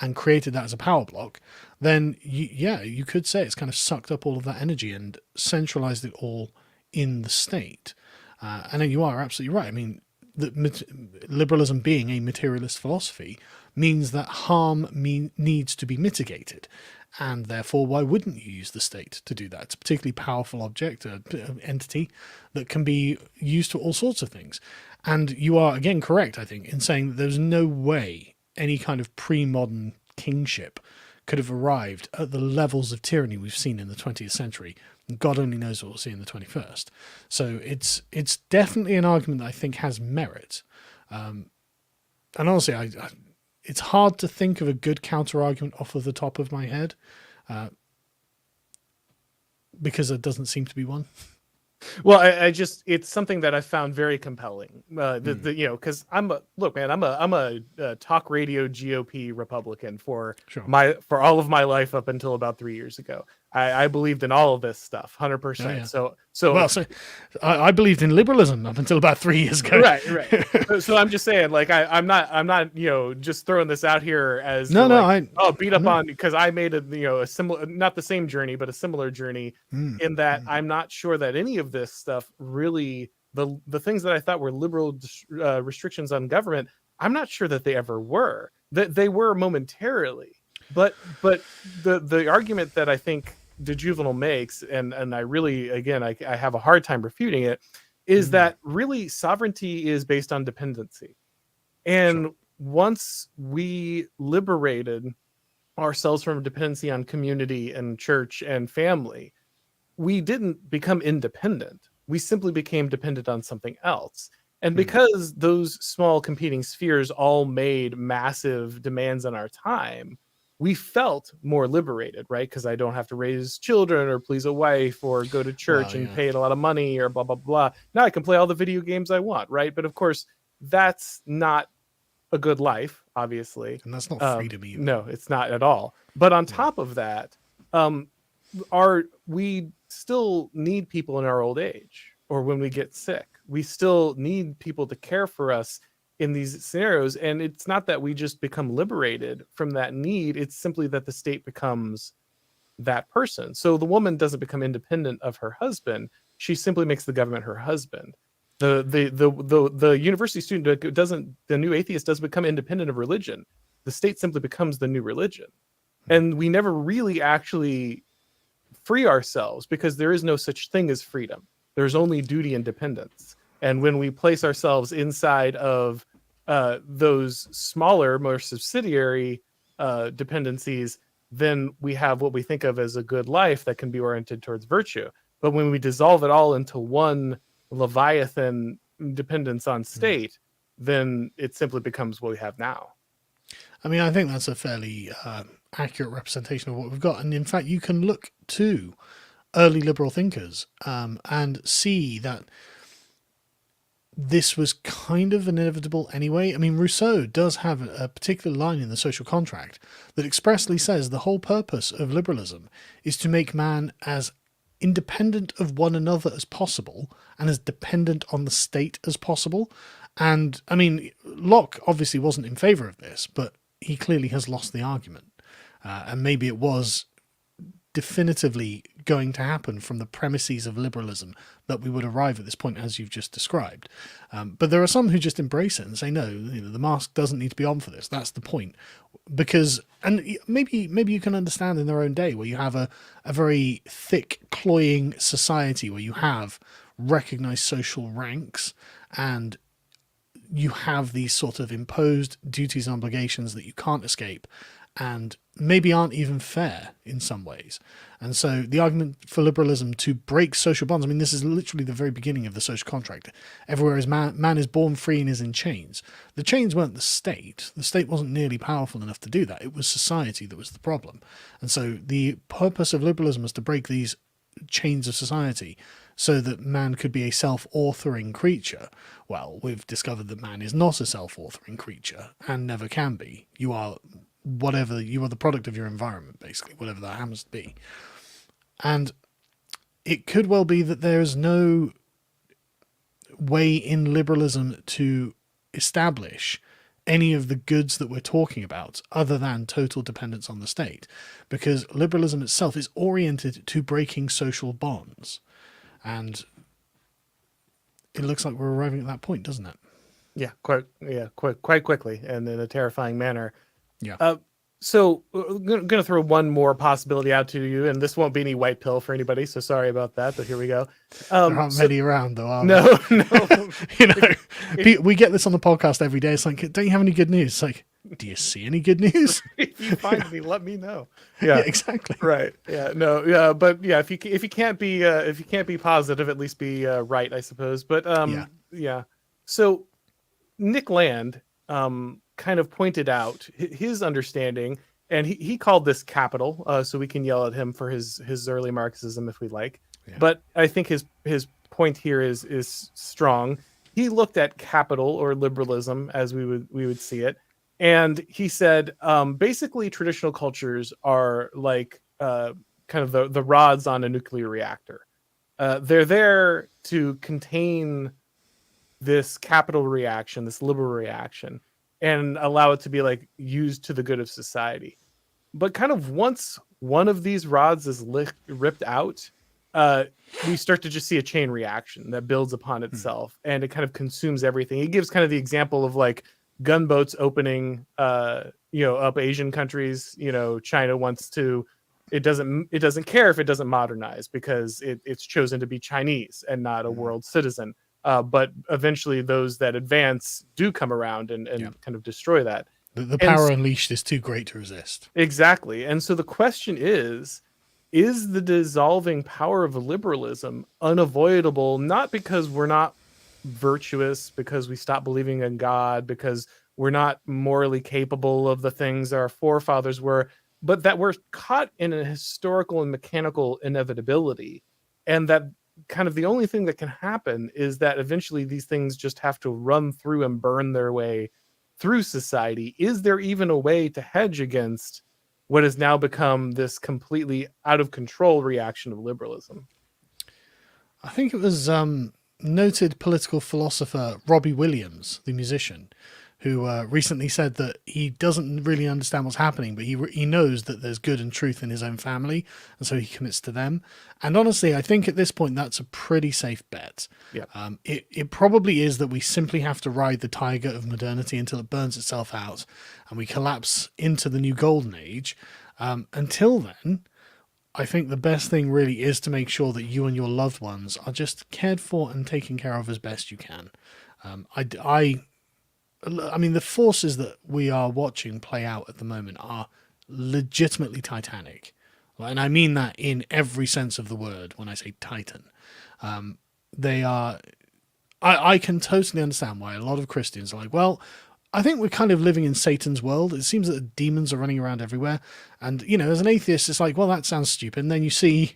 and created that as a power block, then you could say it's kind of sucked up all of that energy and centralized it all in the state. And then you are absolutely right. I mean, liberalism being a materialist philosophy means that harm needs to be mitigated. And therefore, why wouldn't you use the state to do that? It's a particularly powerful object, an entity that can be used for all sorts of things. And you are, again, correct, I think, in saying that there's no way any kind of pre-modern kingship could have arrived at the levels of tyranny we've seen in the 20th century. And God only knows what we'll see in the 21st. So it's definitely an argument that I think has merit. And honestly, it's hard to think of a good counter argument off of the top of my head, because there doesn't seem to be one. Well, I just, it's something that I found very compelling. Because I'm a talk radio GOP Republican for all of my life up until about 3 years ago. I believed in all of this stuff, 100%. Oh, yeah. So I believed in liberalism up until about 3 years ago. Right. So I'm just saying, like, I'm not, just throwing this out here as beat up on, because I made a similar, not the same journey, but a similar journey in that I'm not sure that any of this stuff really, the things that I thought were liberal restrictions on government, I'm not sure that they ever were. That they were momentarily, but the argument that I think the Juvenile makes, and I really, again, I have a hard time refuting it, is that really sovereignty is based on dependency. And once we liberated ourselves from dependency on community and church and family, we didn't become independent. We simply became dependent on something else. And because those small competing spheres all made massive demands on our time, we felt more liberated, right? Because I don't have to raise children or please a wife or go to church and pay a lot of money or blah, blah, blah. Now I can play all the video games I want, right? But of course, that's not a good life, obviously. And that's not freedom either. No, it's not at all. But on top of that, we still need people in our old age or when we get sick. We still need people to care for us in these scenarios. And it's not that we just become liberated from that need. It's simply that the state becomes that person. So the woman doesn't become independent of her husband. She simply makes the government her husband. The university student doesn't, the new atheist doesn't become independent of religion. The state simply becomes the new religion. And we never really actually free ourselves because there is no such thing as freedom. There's only duty and dependence. And when we place ourselves inside of those smaller, more subsidiary dependencies, then we have what we think of as a good life that can be oriented towards virtue. But when we dissolve it all into one Leviathan dependence on state, then it simply becomes what we have now. I mean, I think that's a fairly accurate representation of what we've got. And in fact, you can look to early liberal thinkers and see that this was kind of inevitable anyway. I mean, Rousseau does have a particular line in the Social Contract that expressly says the whole purpose of liberalism is to make man as independent of one another as possible and as dependent on the state as possible. And I mean, Locke obviously wasn't in favor of this, but he clearly has lost the argument. And maybe it was definitively going to happen from the premises of liberalism that we would arrive at this point as you've just described. But there are some who just embrace it and say, no, the mask doesn't need to be on for this. That's the point. Because, and maybe you can understand in their own day where you have a very thick, cloying society where you have recognized social ranks and you have these sort of imposed duties and obligations that you can't escape and maybe aren't even fair in some ways. And so the argument for liberalism to break social bonds, I mean, this is literally the very beginning of the social contract. Everywhere is man is born free and is in chains. The chains weren't the state. The state wasn't nearly powerful enough to do that. It was society that was the problem. And so the purpose of liberalism was to break these chains of society so that man could be a self-authoring creature. Well, we've discovered that man is not a self-authoring creature and never can be. You are whatever, you are the product of your environment, basically, whatever that happens to be. And it could well be that there is no way in liberalism to establish any of the goods that we're talking about other than total dependence on the state, because liberalism itself is oriented to breaking social bonds. And it looks like we're arriving at that point, doesn't it? Yeah, quite quickly and in a terrifying manner. Yeah. So I'm going to throw one more possibility out to you, and this won't be any white pill for anybody, so sorry about that, but here we go. There aren't many around, though, are No. we get this on the podcast every day. It's like, don't you have any good news? It's like, Do you see any good news? If you find any, let me know. Yeah, Yeah, exactly. right. Yeah, no, yeah, but yeah, if you can't be positive, at least be right, I suppose. But yeah. So Nick Land kind of pointed out his understanding, and he called this capital. So we can yell at him for his early Marxism if we like. Yeah. But I think his point here is strong. He looked at capital or liberalism as we would see it. And he said, basically, traditional cultures are like kind of the rods on a nuclear reactor. They're there to contain this capital reaction, this liberal reaction, and allow it to be like used to the good of society. But kind of once one of these rods is ripped out, we start to just see a chain reaction that builds upon itself, and it kind of consumes everything. He gives kind of the example of like gunboats opening up Asian countries. China wants to, it doesn't care if it doesn't modernize because it's chosen to be Chinese and not a world citizen. But eventually those that advance do come around and kind of destroy that. The power unleashed is too great to resist. Exactly. And so the question is the dissolving power of liberalism unavoidable, not because we're not virtuous, because we stop believing in God, because we're not morally capable of the things our forefathers were, but that we're caught in a historical and mechanical inevitability, and that kind of the only thing that can happen is that eventually these things just have to run through and burn their way through society. Is there even a way to hedge against what has now become this completely out of control reaction of liberalism? I think it was noted political philosopher Robbie Williams, the musician, who recently said that he doesn't really understand what's happening, but he knows that there's good and truth in his own family, and so he commits to them. And honestly, I think at this point that's a pretty safe bet. Yeah. It probably is that we simply have to ride the tiger of modernity until it burns itself out, and we collapse into the new golden age. Until then, I think the best thing really is to make sure that you and your loved ones are just cared for and taken care of as best you can. I mean, the forces that we are watching play out at the moment are legitimately titanic. And I mean that in every sense of the word when I say titan. They are... I can totally understand why a lot of Christians are like, well, I think we're kind of living in Satan's world. It seems that demons are running around everywhere. And, as an atheist, it's like, well, that sounds stupid. And then you see...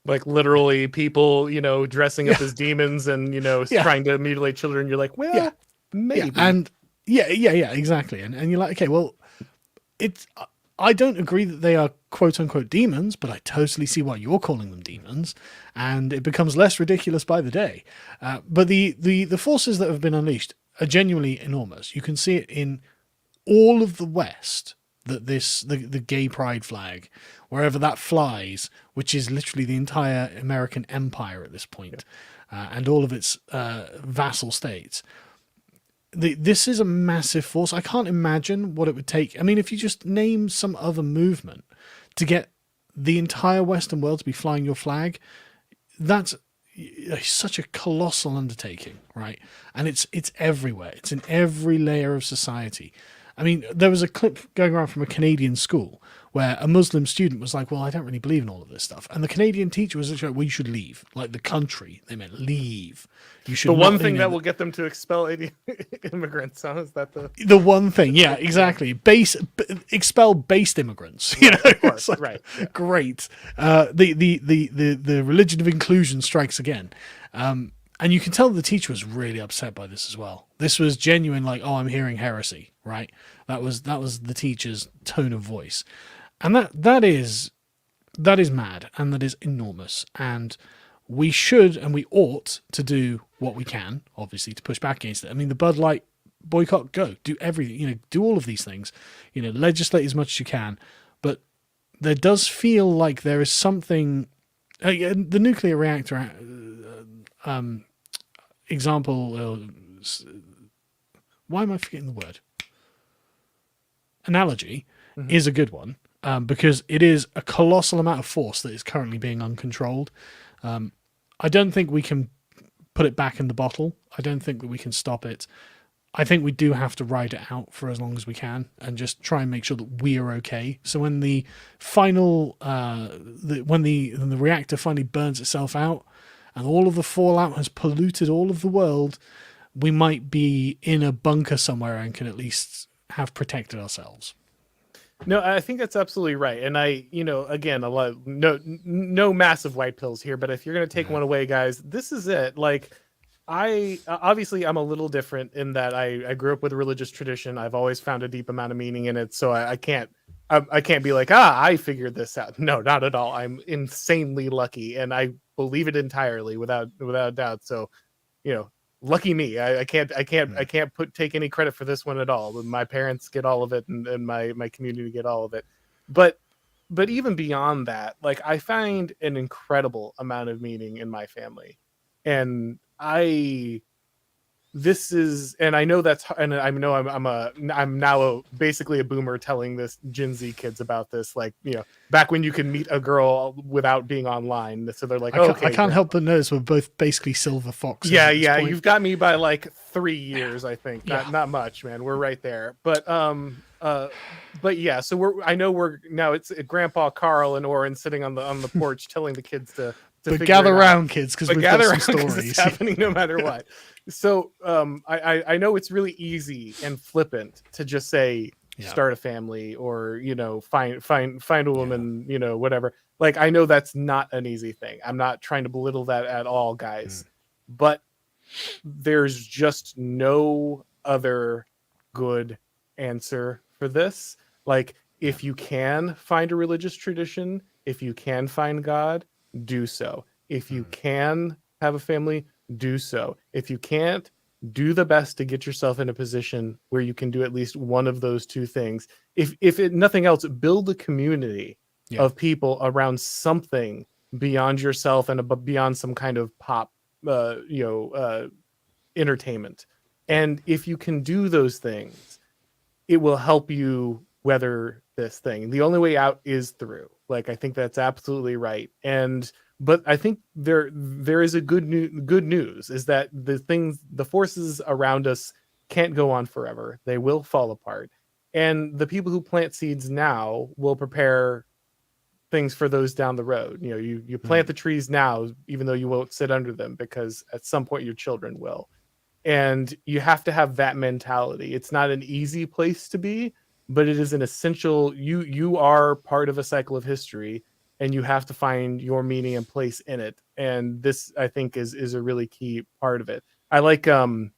like literally people, dressing up as demons and, trying to mutilate children. You're like, well... maybe. Yeah, and exactly. And you're like, okay, well, I don't agree that they are quote unquote demons, but I totally see why you're calling them demons, and it becomes less ridiculous by the day. But the forces that have been unleashed are genuinely enormous. You can see it in all of the West, that the gay pride flag, wherever that flies, which is literally the entire American empire at this point, and all of its vassal states. This is a massive force. I can't imagine what it would take. I mean, if you just name some other movement to get the entire Western world to be flying your flag, that's such a colossal undertaking, right? And it's everywhere. It's in every layer of society. I mean, there was a clip going around from a Canadian school where a Muslim student was like, well, I don't really believe in all of this stuff. And the Canadian teacher was like, well, you should leave. Like the country, they meant leave. You should. The one thing that will get them to expel immigrants, huh? Is that the one thing? Yeah, exactly. Expel based immigrants. Of course, like, right? Yeah. Great. The religion of inclusion strikes again. And you can tell the teacher was really upset by this as well. This was genuine, like, oh, I'm hearing heresy, right? That was the teacher's tone of voice, and that is mad, and that is enormous. And we should and we ought to do what we can, obviously, to push back against it. I mean, the Bud Light boycott, do everything, do all of these things, legislate as much as you can. But there does feel like there is something. The nuclear reactor example. Why am I forgetting the word? Analogy is a good one, because it is a colossal amount of force that is currently being uncontrolled. I don't think we can put it back in the bottle. I don't think that we can stop it. I think we do have to ride it out for as long as we can and just try and make sure that we are okay. So when the final, when the reactor finally burns itself out and all of the fallout has polluted all of the world, we might be in a bunker somewhere and can at least have protected ourselves. No, I think that's absolutely right. And again, no massive white pills here, but if you're going to take one away, guys, this is it. Like, obviously I'm a little different in that I grew up with a religious tradition. I've always found a deep amount of meaning in it. So I can't be like, I figured this out. No, not at all. I'm insanely lucky and I believe it entirely without a doubt. So, lucky me. I can't take any credit for this one at all. My parents get all of it and my community get all of it. But even beyond that, like, I find an incredible amount of meaning in my family. And I know that's, and I know I'm now basically a boomer telling this Gen Z kids about this, like, back when you can meet a girl without being online. So they're like, I can't help but notice we're both basically silver foxes. Yeah. You've got me by like 3 years, I think. Not much, man. We're right there. But yeah. So I know we're now it's Grandpa Carl and Auron sitting on the porch telling the kids to but gather around, kids, because we've got some stories. It's happening no matter what. So I know it's really easy and flippant to just say start a family or find a woman, whatever. Like, I know that's not an easy thing. I'm not trying to belittle that at all, guys. But there's just no other good answer for this. Like, if you can find a religious tradition, if you can find God, do so. If you can have a family, do so. If you can't, do the best to get yourself in a position where you can do at least one of those two things. If nothing else, build a community of people around something beyond yourself and beyond some kind of pop, entertainment. And if you can do those things, it will help you weather this thing. The only way out is through. Like, I think that's absolutely right. But I think there is a good news is that the forces around us can't go on forever. They will fall apart. And the people who plant seeds now will prepare things for those down the road. You plant the trees now, even though you won't sit under them, because at some point your children will. And you have to have that mentality. It's not an easy place to be, but it is an essential. You are part of a cycle of history, and you have to find your meaning and place in it. And this, I think, is a really key part of it. I like Alexander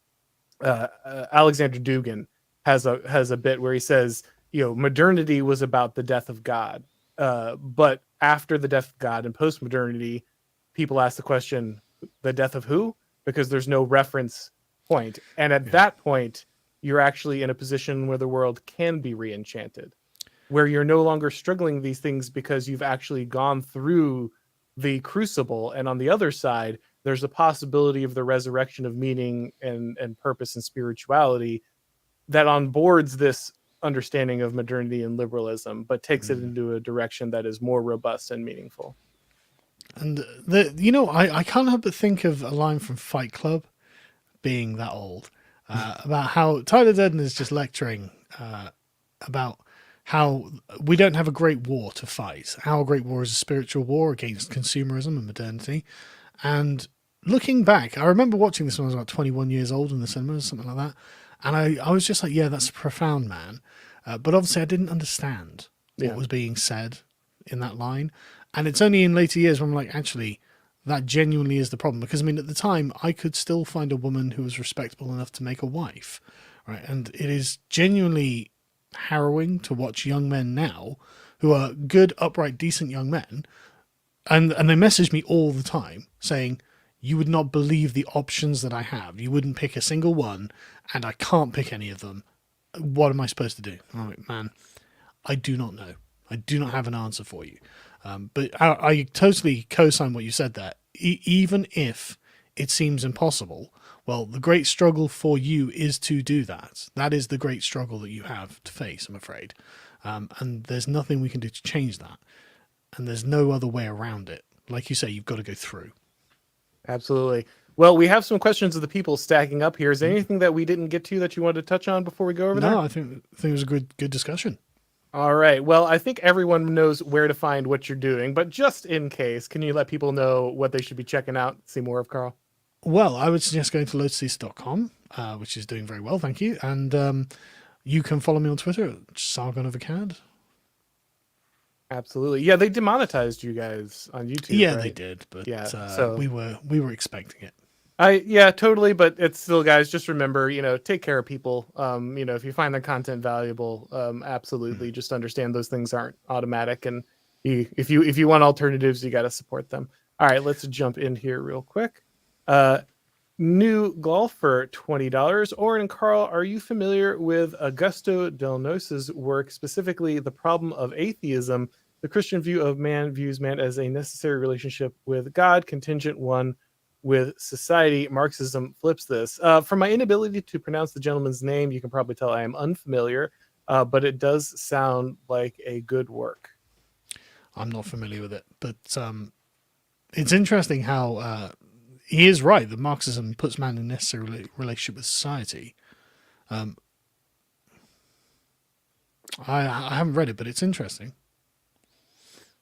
Dugin has a bit where he says, modernity was about the death of God, but after the death of God and post-modernity, people ask the question, the death of who? Because there's no reference point. And at that point, you're actually in a position where the world can be re-enchanted, where you're no longer struggling these things because you've actually gone through the crucible. And on the other side, there's a possibility of the resurrection of meaning and purpose and spirituality that onboards this understanding of modernity and liberalism, but takes it into a direction that is more robust and meaningful. And I can't help but think of a line from Fight Club, being that old, about how Tyler Durden is just lecturing about how we don't have a great war to fight. Our great war is a spiritual war against consumerism and modernity. And looking back, I remember watching this when I was about 21 years old in the cinema or something like that. And I was just like, yeah, that's profound, man. But obviously I didn't understand what was being said in that line. And it's only in later years when I'm like, actually, that genuinely is the problem. Because, I mean, at the time, I could still find a woman who was respectable enough to make a wife, right? And it is genuinely harrowing to watch young men now who are good, upright, decent young men. And they message me all the time saying, you would not believe the options that I have. You wouldn't pick a single one, and I can't pick any of them. What am I supposed to do? I'm like, man, I do not know. I do not have an answer for you. But I totally co-sign what you said there. Even if it seems impossible, well, the great struggle for you is to do that. That is the great struggle that you have to face, I'm afraid. And there's nothing we can do to change that. And there's no other way around it. Like you say, you've got to go through. Absolutely. Well, we have some questions of the people stacking up here. Is there anything that we didn't get to that you wanted to touch on before we go over there? No, I think it was a good discussion. All right. Well, I think everyone knows where to find what you're doing, but just in case, can you let people know what they should be checking out, see more of Carl? Well, I would suggest going to lotuseaters.com, which is doing very well, thank you. And you can follow me on Twitter at Sargon of Akkad. Absolutely. Yeah, they demonetized you guys on YouTube. Yeah, right? they did, but Yeah, so we were expecting it. Yeah, totally. But it's still, guys, just remember, take care of people. If you find the content valuable, absolutely just understand those things aren't automatic. And if you want alternatives, you got to support them. All right, let's jump in here real quick. New golf for $20. Auron and Carl, are you familiar with Augusto Del Nose's work, specifically The Problem of Atheism? The Christian view of man views man as a necessary relationship with God, contingent one with society. Marxism flips this. From my inability to pronounce the gentleman's name, you can probably tell I am unfamiliar, but it does sound like a good work. I'm not familiar with it, but it's interesting how he is right that Marxism puts man in a necessary relationship with society. I haven't read it, but it's interesting.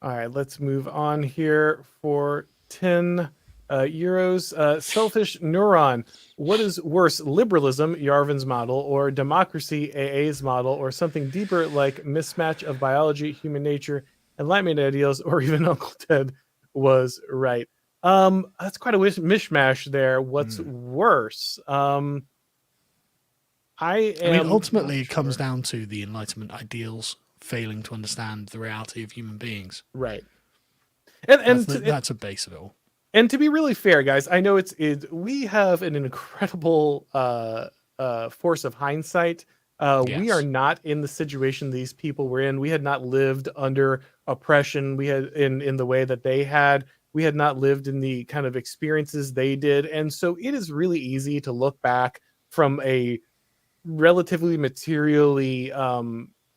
All right, let's move on here for 10 euros. Selfish Neuron. What is worse, liberalism, Yarvin's model, or democracy, AA's model, or something deeper like mismatch of biology, human nature, enlightenment ideals, or even Uncle Ted was right? That's quite a mishmash there. What's worse? I mean, ultimately, it comes down to the Enlightenment ideals failing to understand the reality of human beings. Right. And that's a base of it all. And to be really fair, guys, I know we have an incredible force of hindsight. Yes. We are not in the situation these people were in. We had not lived under oppression. We had in the way that they had. We had not lived in the kind of experiences they did. And so it is really easy to look back from a relatively materially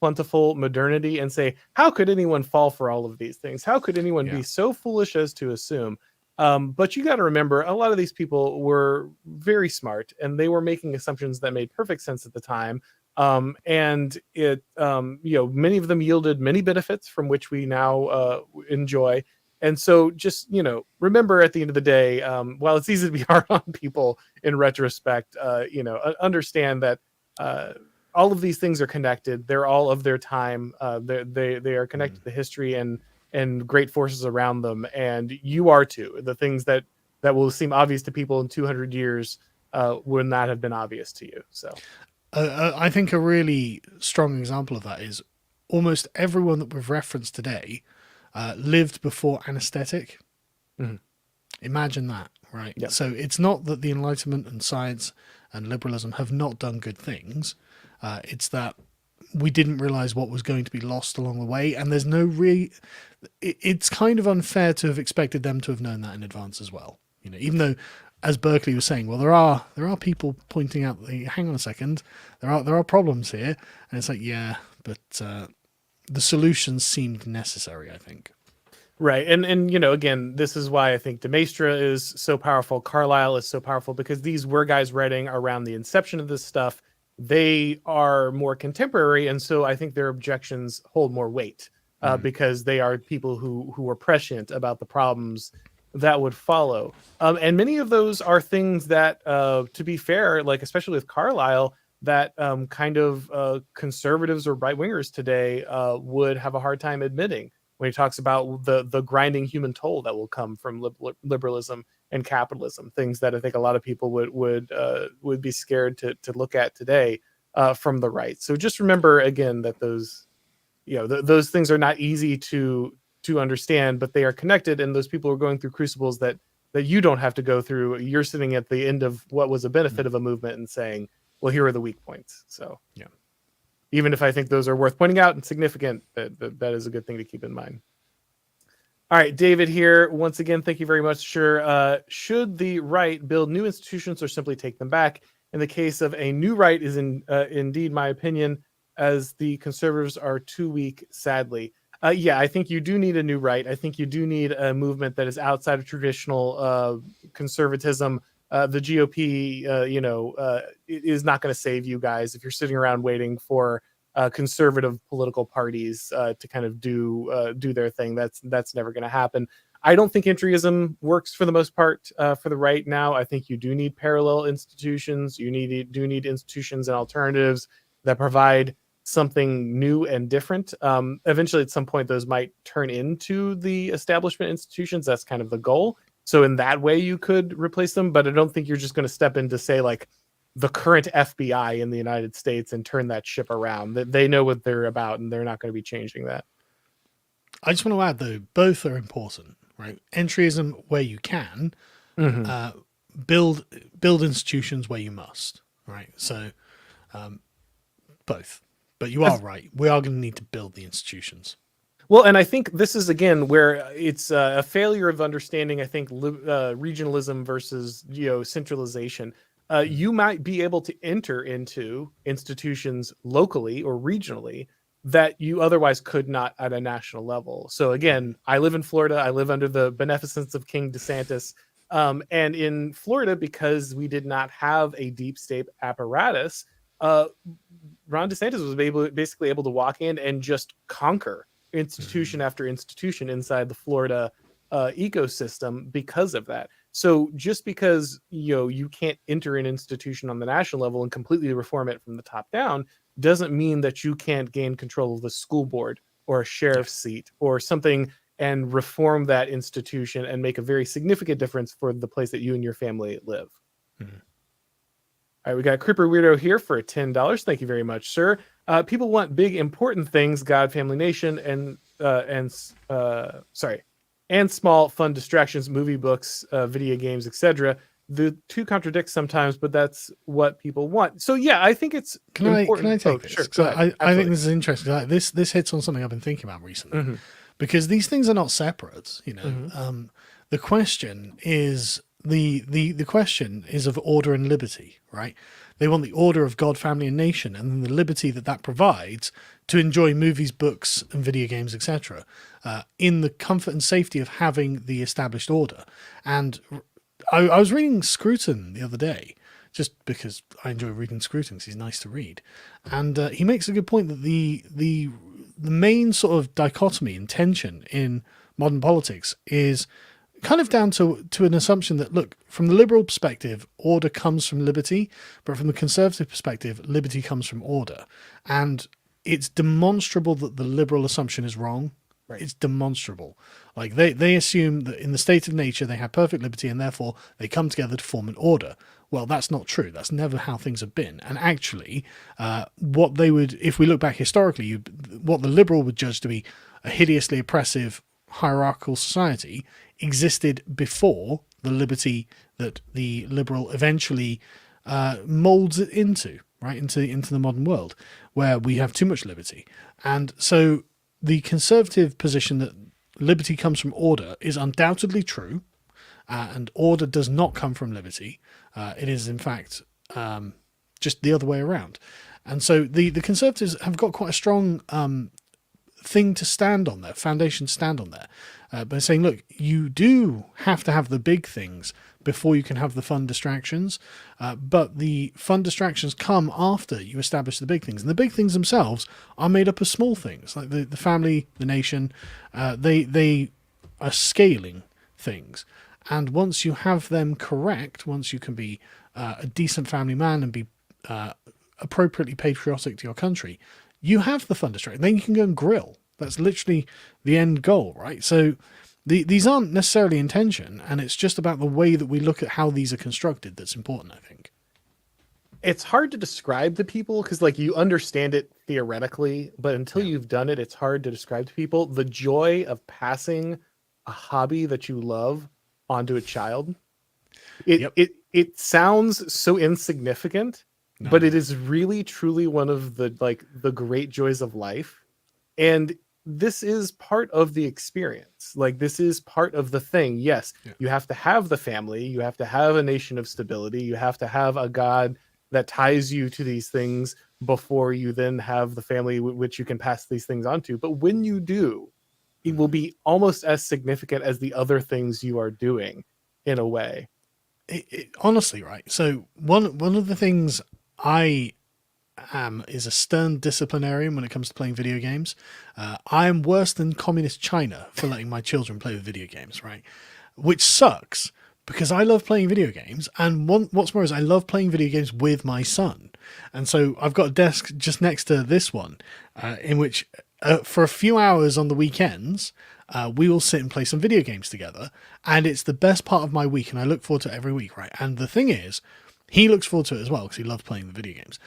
plentiful modernity and say, how could anyone fall for all of these things? How could anyone be so foolish as to assume? But you got to remember, a lot of these people were very smart and they were making assumptions that made perfect sense at the time. And it, many of them yielded many benefits from which we now enjoy. And so just, remember at the end of the day, while it's easy to be hard on people in retrospect, understand that all of these things are connected. They're all of their time. They are connected to history and great forces around them. And you are too. The things that will seem obvious to people in 200 years would not have been obvious to you. So I think a really strong example of that is almost everyone that we've referenced today lived before anesthetic. Mm-hmm. Imagine that, right? Yep. So it's not that the Enlightenment and science and liberalism have not done good things. It's that we didn't realize what was going to be lost along the way. And there's no it's kind of unfair to have expected them to have known that in advance as well. Even though, as Berkeley was saying, well, there are people pointing out, hang on a second, there are problems here. And it's like, yeah, but the solutions seemed necessary, I think. Right. And again, this is why I think de Maistre is so powerful. Carlyle is so powerful, because these were guys writing around the inception of this stuff. They are more contemporary. And so I think their objections hold more weight because they are people who were prescient about the problems that would follow. And many of those are things that, to be fair, like especially with Carlyle, that kind of conservatives or right-wingers today would have a hard time admitting when he talks about the grinding human toll that will come from liberalism and capitalism, things that I think a lot of people would be scared to look at today from the right. So just remember again that those things are not easy to understand, but they are connected, and those people are going through crucibles that you don't have to go through. You're sitting at the end of what was a benefit of a movement and saying, well, here are the weak points. So yeah, even if I think those are worth pointing out and significant, that is a good thing to keep in mind. All right, David here. Once again, thank you very much. Sure. Should the right build new institutions or simply take them back? In the case of a new right is indeed my opinion, as the conservatives are too weak, sadly. Yeah, I think you do need a new right. I think you do need a movement that is outside of traditional conservatism, the GOP, is not going to save you guys if you're sitting around waiting for conservative political parties to kind of do their thing. That's never going to happen. I don't think entryism works for the most part for the right now. I think you do need parallel institutions. You do need institutions and alternatives that provide something new and different. Eventually, at some point, those might turn into the establishment institutions. That's kind of the goal. So in that way, you could replace them. But I don't think you're just going to step in to say, like, the current FBI in the United States and turn that ship around. They know what they're about, and they're not going to be changing that. I just want to add, though, both are important, right? Entryism where you can, build institutions where you must, right? So both. But you are right. We are going to need to build the institutions. Well, and I think this is, again, where it's a failure of understanding, I think, regionalism versus centralization. You might be able to enter into institutions locally or regionally that you otherwise could not at a national level. So again, I live in Florida. I live under the beneficence of King DeSantis. And in Florida, because we did not have a deep state apparatus, Ron DeSantis was basically able to walk in and just conquer institution after institution inside the Florida ecosystem because of that. So just because you can't enter an institution on the national level and completely reform it from the top down doesn't mean that you can't gain control of the school board or a sheriff's seat or something and reform that institution and make a very significant difference for the place that you and your family live. All right, we got Creeper Weirdo here for $10. Thank you very much, sir. People want big, important things: God, family, nation, and small, fun distractions: movie, books, video games, etc. The two contradict sometimes, but that's what people want. So yeah, I think it's important. Can I take this? Sure. I think this is interesting. Like, this hits on something I've been thinking about recently, because these things are not separate. The question is the question is of order and liberty, right? They want the order of God, family, and nation, and then the liberty that provides to enjoy movies, books, and video games, etc., in the comfort and safety of having the established order. And I was reading Scruton the other day, just because I enjoy reading Scruton because he's nice to read, and he makes a good point that the main sort of dichotomy and tension in modern politics is kind of down to an assumption that, look, from the liberal perspective, order comes from liberty, but from the conservative perspective, liberty comes from order. And it's demonstrable that the liberal assumption is wrong. Right. It's demonstrable. Like they assume that in the state of nature, they have perfect liberty and therefore they come together to form an order. Well, that's not true. That's never how things have been. And actually, what they would, if we look back historically, what the liberal would judge to be a hideously oppressive hierarchical society existed before the liberty that the liberal eventually molds it into, right, into the modern world, where we have too much liberty. And so the conservative position that liberty comes from order is undoubtedly true, and order does not come from liberty. It is, in fact, just the other way around. And so the conservatives have got quite a strong thing to stand on there, foundation to stand on there, by saying, look, you do have to have the big things before you can have the fun distractions, but the fun distractions come after you establish the big things, and the big things themselves are made up of small things like the family, the nation. They are scaling things, and once you have them correct, once you can be a decent family man and be appropriately patriotic to your country, you have the fun distraction. Then you can go and grill. That's literally the end goal, right? So these aren't necessarily in tension, and it's just about the way that we look at how these are constructed that's important, I think. It's hard to describe to people because, like, you understand it theoretically, but until you've done it, it's hard to describe to people the joy of passing a hobby that you love onto a child. It sounds so insignificant, but it is really truly one of the great joys of life. And this is part of the experience. Like, this is part of the thing. Yes, you have to have the family, you have to have a nation of stability, you have to have a God that ties you to these things before you then have the family which you can pass these things on to. But when you do, it will be almost as significant as the other things you are doing, in a way. honestly, right? So one of the things I am is a stern disciplinarian when it comes to playing video games. I am worse than communist China for letting my children play with video games, right? Which sucks because I love playing video games, and what's more is I love playing video games with my son. And so I've got a desk just next to this one, in which for a few hours on the weekends, we will sit and play some video games together, and it's the best part of my week, and I look forward to it every week, right? And the thing is, he looks forward to it as well because he loves playing the video games.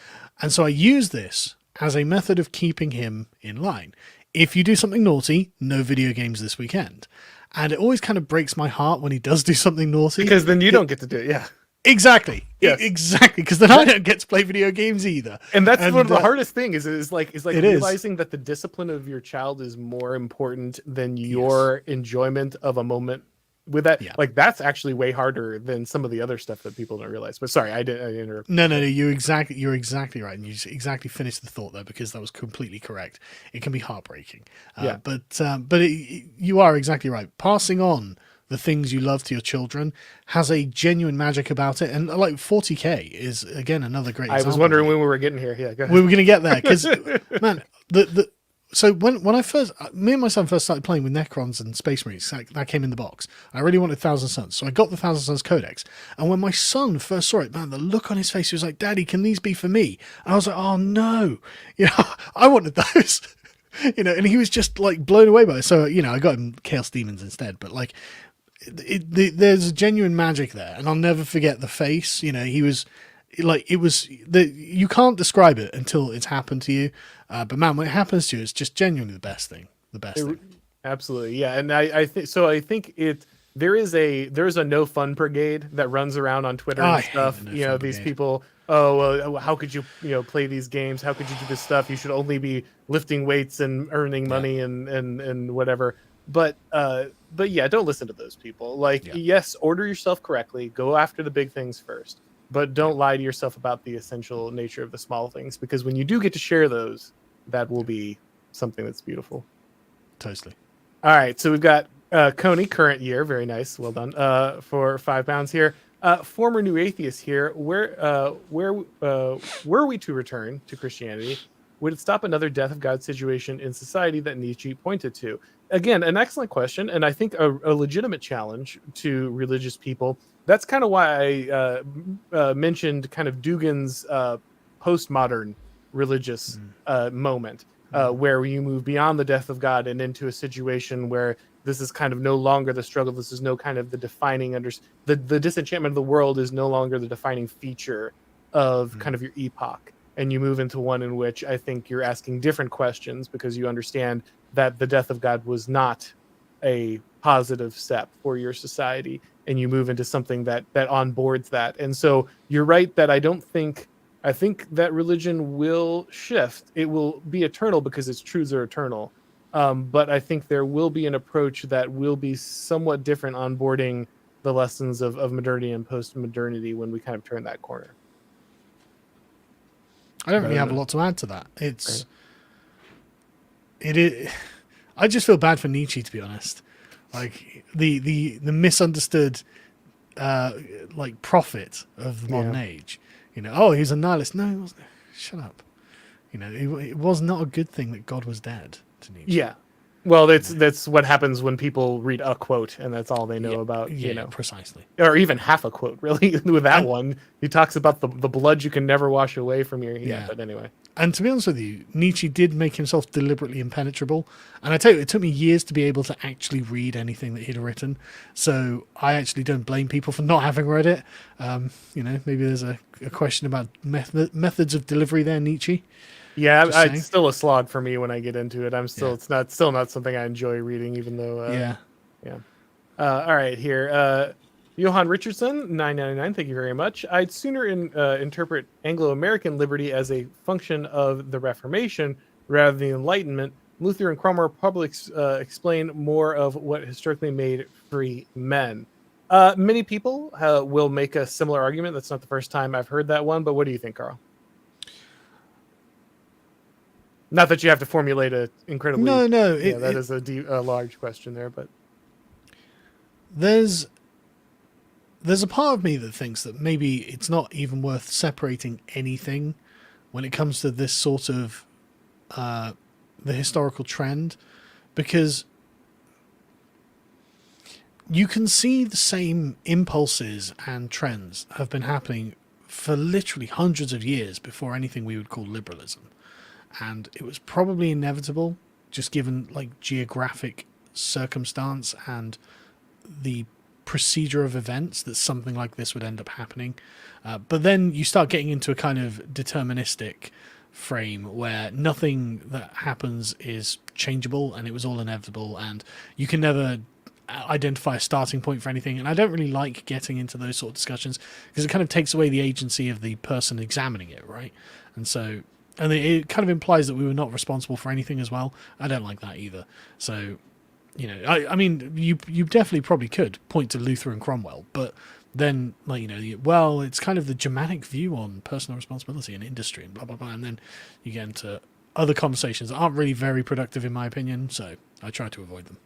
And so I use this as a method of keeping him in line. If you do something naughty, no video games this weekend. And it always kind of breaks my heart when he does do something naughty. Because then you don't get to do it, yeah. Exactly. Yes. Exactly. Because then I don't get to play video games either. And that's one of the hardest things is realizing is. that the discipline of your child is more important than your enjoyment of a moment with that. Yeah. Like that's actually way harder than some of the other stuff that people don't realize. But sorry, I didn't interrupt. No, you're exactly right. And you exactly finished the thought there because that was completely correct. It can be heartbreaking. But you are exactly right. Passing on the things you love to your children has a genuine magic about it. And like 40K is, again, another great example. I was wondering when we were getting here. Yeah, go ahead. We were going to get there because, man, so when I first, me and my son first started playing with Necrons and Space Marines, that came in the box. I really wanted Thousand Suns, so I got the Thousand Suns Codex. And when my son first saw it, man, the look on his face, he was like, "Daddy, can these be for me?" And I was like, "Oh no, I wanted those." And he was just like blown away by it. So I got him Chaos Demons instead. But like, there's a genuine magic there, and I'll never forget the face. He was. You can't describe it until it's happened to you. But man, when it happens to you, it's just genuinely the best thing. Absolutely. Yeah. And I think there is a no fun brigade that runs around on Twitter and stuff. These people, how could you, play these games? How could you do this stuff? You should only be lifting weights and earning money and whatever. But yeah, don't listen to those people. Yes, order yourself correctly. Go after the big things first. But don't lie to yourself about the essential nature of the small things, because when you do get to share those, that will be something that's beautiful. Totally. All right, so we've got Coney, current year, very nice, well done, for £5 here. Former New Atheist here, where were we to return to Christianity, would it stop another death of God situation in society that Nietzsche pointed to? Again, an excellent question, and I think a legitimate challenge to religious people. That's kind of why I mentioned kind of Dugin's postmodern religious moment, where you move beyond the death of God and into a situation where this is kind of no longer the struggle. This is no kind of the defining the disenchantment of the world is no longer the defining feature of kind of your epoch. And you move into one in which I think you're asking different questions because you understand that the death of God was not a positive step for your society, and you move into something that onboards that. And so you're right that I think that religion will shift. It will be eternal because its truths are eternal. But I think there will be an approach that will be somewhat different, onboarding the lessons of modernity and post-modernity when we kind of turn that corner. I don't really have a lot to add to that. I just feel bad for Nietzsche, to be honest. Like the misunderstood prophet of the modern age. He's a nihilist. No, he wasn't. Shut up. It was not a good thing that God was dead to Nietzsche. Yeah. Well, that's what happens when people read a quote and that's all they know about, precisely. Or even half a quote, really. With that one, he talks about the blood you can never wash away from your... Yeah, but anyway. And to be honest with you, Nietzsche did make himself deliberately impenetrable. And I tell you, it took me years to be able to actually read anything that he'd written. So I actually don't blame people for not having read it. Maybe there's a question about methods of delivery there, Nietzsche. Yeah, it's still a slog for me when I get into it. It's still not something I enjoy reading, even though. All right, here, Johan Richardson, 999. Thank you very much. I'd sooner interpret Anglo-American liberty as a function of the Reformation rather than the Enlightenment. Luther and Cromwell probably explain more of what historically made free men. Many people will make a similar argument. That's not the first time I've heard that one, but what do you think, Carl? Not that you have to formulate a incredibly... No. That is a large question there, but... There's there's a part of me that thinks that maybe it's not even worth separating anything when it comes to this sort of the historical trend, because you can see the same impulses and trends have been happening for literally hundreds of years before anything we would call liberalism. And it was probably inevitable, just given like geographic circumstance and the procedure of events, that something like this would end up happening. But then you start getting into a kind of deterministic frame where nothing that happens is changeable and it was all inevitable, and you can never identify a starting point for anything. And I don't really like getting into those sort of discussions because it kind of takes away the agency of the person examining it, right? And it kind of implies that we were not responsible for anything as well. I don't like that either. So, I mean, you definitely probably could point to Luther and Cromwell, but then, like, well, it's kind of the Germanic view on personal responsibility and industry and blah, blah, blah. And then you get into other conversations that aren't really very productive, in my opinion. So I try to avoid them.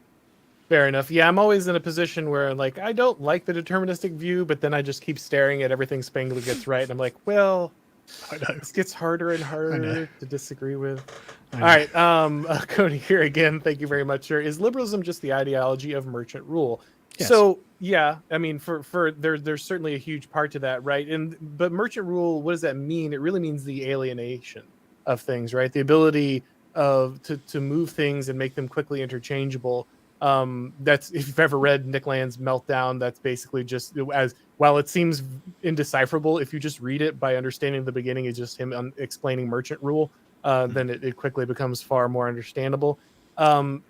Fair enough. Yeah, I'm always in a position where, like, I don't like the deterministic view, but then I just keep staring at everything Spengler gets right. And I'm like, well, I know. This gets harder and harder to disagree with. All right. Cody here again. Thank you very much, sir. Is liberalism just the ideology of merchant rule? Yes. So, yeah, I mean, there's certainly a huge part to that, right? But merchant rule, what does that mean? It really means the alienation of things, right? The ability to move things and make them quickly interchangeable. That's, if you've ever read Nick Land's Meltdown, that's basically just, as while it seems indecipherable, if you just read it by understanding the beginning is just him explaining merchant rule, then it quickly becomes far more understandable.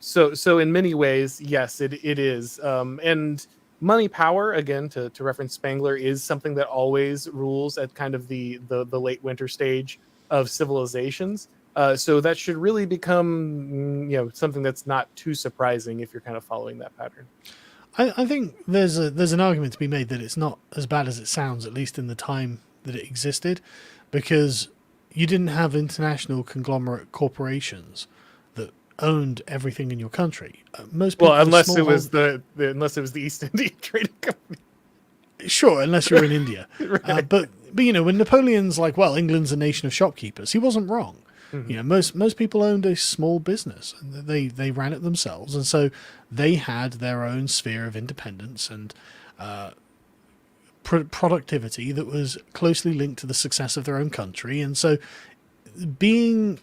So in many ways, yes, it is. And money power, again, to reference Spengler, is something that always rules at kind of the late winter stage of civilizations. So that should really become, something that's not too surprising if you're kind of following that pattern. I think there's an argument to be made that it's not as bad as it sounds, at least in the time that it existed, because you didn't have international conglomerate corporations that owned everything in your country. Most people, unless it was the East India Trading Company. Sure, unless you're in India. Right. But when Napoleon's like, well, England's a nation of shopkeepers, he wasn't wrong. Mm-hmm. Most people owned a small business and they ran it themselves, and so they had their own sphere of independence and productivity that was closely linked to the success of their own country. And so having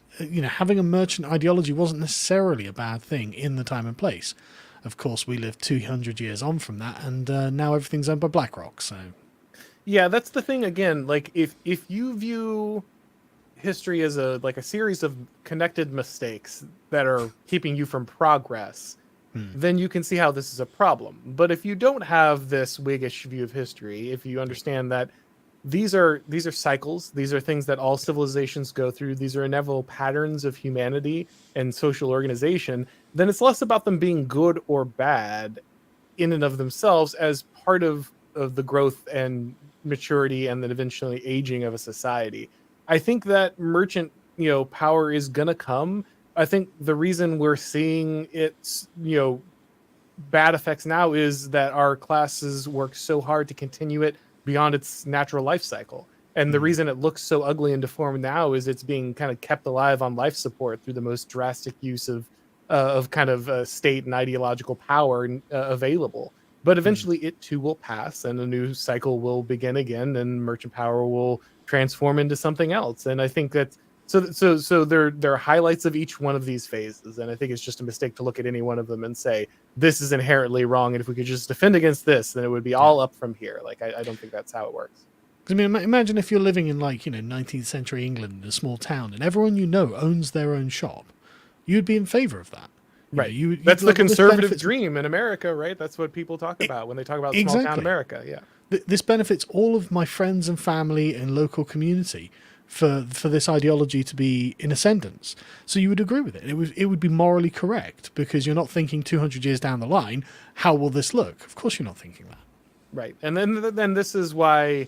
a merchant ideology wasn't necessarily a bad thing in the time and place. Of course, we live 200 years on from that, and now everything's owned by BlackRock. So, yeah, that's the thing. Again, like if you view history as a series of connected mistakes that are keeping you from progress, then you can see how this is a problem. But if you don't have this Whiggish view of history, if you understand that these are cycles, these are things that all civilizations go through, these are inevitable patterns of humanity and social organization, then it's less about them being good or bad in and of themselves as part of the growth and maturity and then eventually aging of a society. I think that merchant, power is going to come. I think the reason we're seeing its, bad effects now is that our classes work so hard to continue it beyond its natural life cycle. And the reason it looks so ugly and deformed now is it's being kind of kept alive on life support through the most drastic use of state and ideological power available. But eventually it too will pass and a new cycle will begin again and merchant power will transform into something else. And I think that so there are highlights of each one of these phases, and I think it's just a mistake to look at any one of them and say this is inherently wrong, and if we could just defend against this, then it would be all up from here. Like I don't think that's how it works. I mean, imagine if you're living in 19th century England in a small town and everyone owns their own shop. You'd be in favor of that. Right. That's the conservative dream in America, right? That's what people talk about when they talk about small town America. Yeah. This benefits all of my friends and family and local community for this ideology to be in ascendance. So you would agree with it. It would be morally correct because you're not thinking 200 years down the line, how will this look? Of course you're not thinking that. Right. And then this is why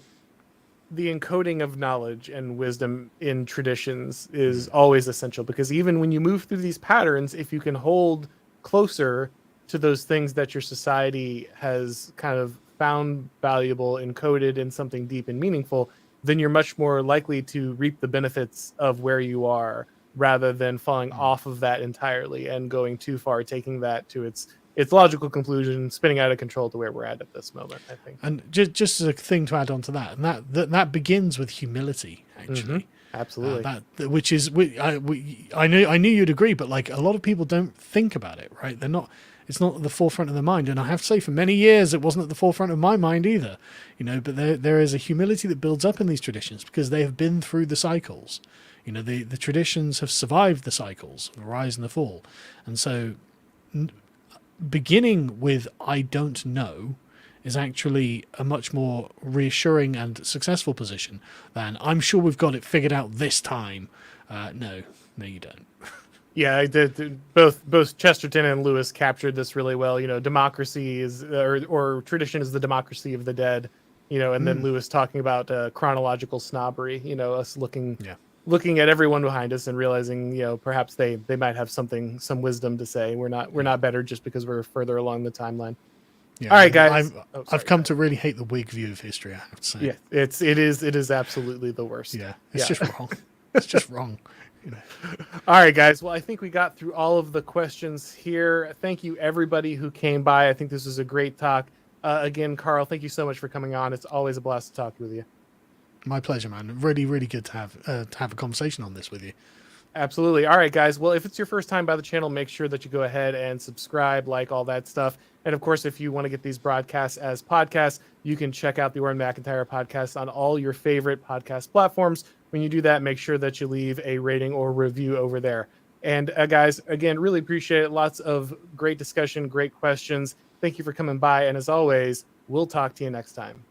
the encoding of knowledge and wisdom in traditions is always essential, because even when you move through these patterns, if you can hold closer to those things that your society has kind of found valuable, encoded in something deep and meaningful, then you're much more likely to reap the benefits of where you are, rather than falling off of that entirely and going too far, taking that to its logical conclusion, spinning out of control to where we're at this moment, I think. And just as a thing to add on to that, and that begins with humility, actually. Absolutely. Which is, I knew you'd agree, but like a lot of people don't think about it, right? It's not at the forefront of their mind. And I have to say, for many years, it wasn't at the forefront of my mind either, but there is a humility that builds up in these traditions because they have been through the cycles. The traditions have survived the cycles, the rise and the fall. And so beginning with I don't know is actually a much more reassuring and successful position than I'm sure we've got it figured out this time. No, you don't. Yeah, both Chesterton and Lewis captured this really well. Democracy is or tradition is the democracy of the dead. And then Lewis talking about chronological snobbery. Us looking at everyone behind us and realizing, perhaps they might have some wisdom to say. We're not better just because we're further along the timeline. Yeah, all right, guys. I've come to really hate the Whig view of history, I have to say. Yeah, it is absolutely the worst. Yeah, it's just wrong. It's just wrong. All right, guys. Well, I think we got through all of the questions here. Thank you, everybody who came by. I think this was a great talk. Again, Carl, thank you so much for coming on. It's always a blast to talk with you. My pleasure, man. Really, really good to have a conversation on this with you. Absolutely. All right, guys. Well, if it's your first time by the channel, make sure that you go ahead and subscribe, like all that stuff. And of course, if you want to get these broadcasts as podcasts, you can check out the Auron MacIntyre podcast on all your favorite podcast platforms. When you do that, make sure that you leave a rating or review over there. And guys, again, really appreciate it. Lots of great discussion, great questions. Thank you for coming by. And as always, we'll talk to you next time.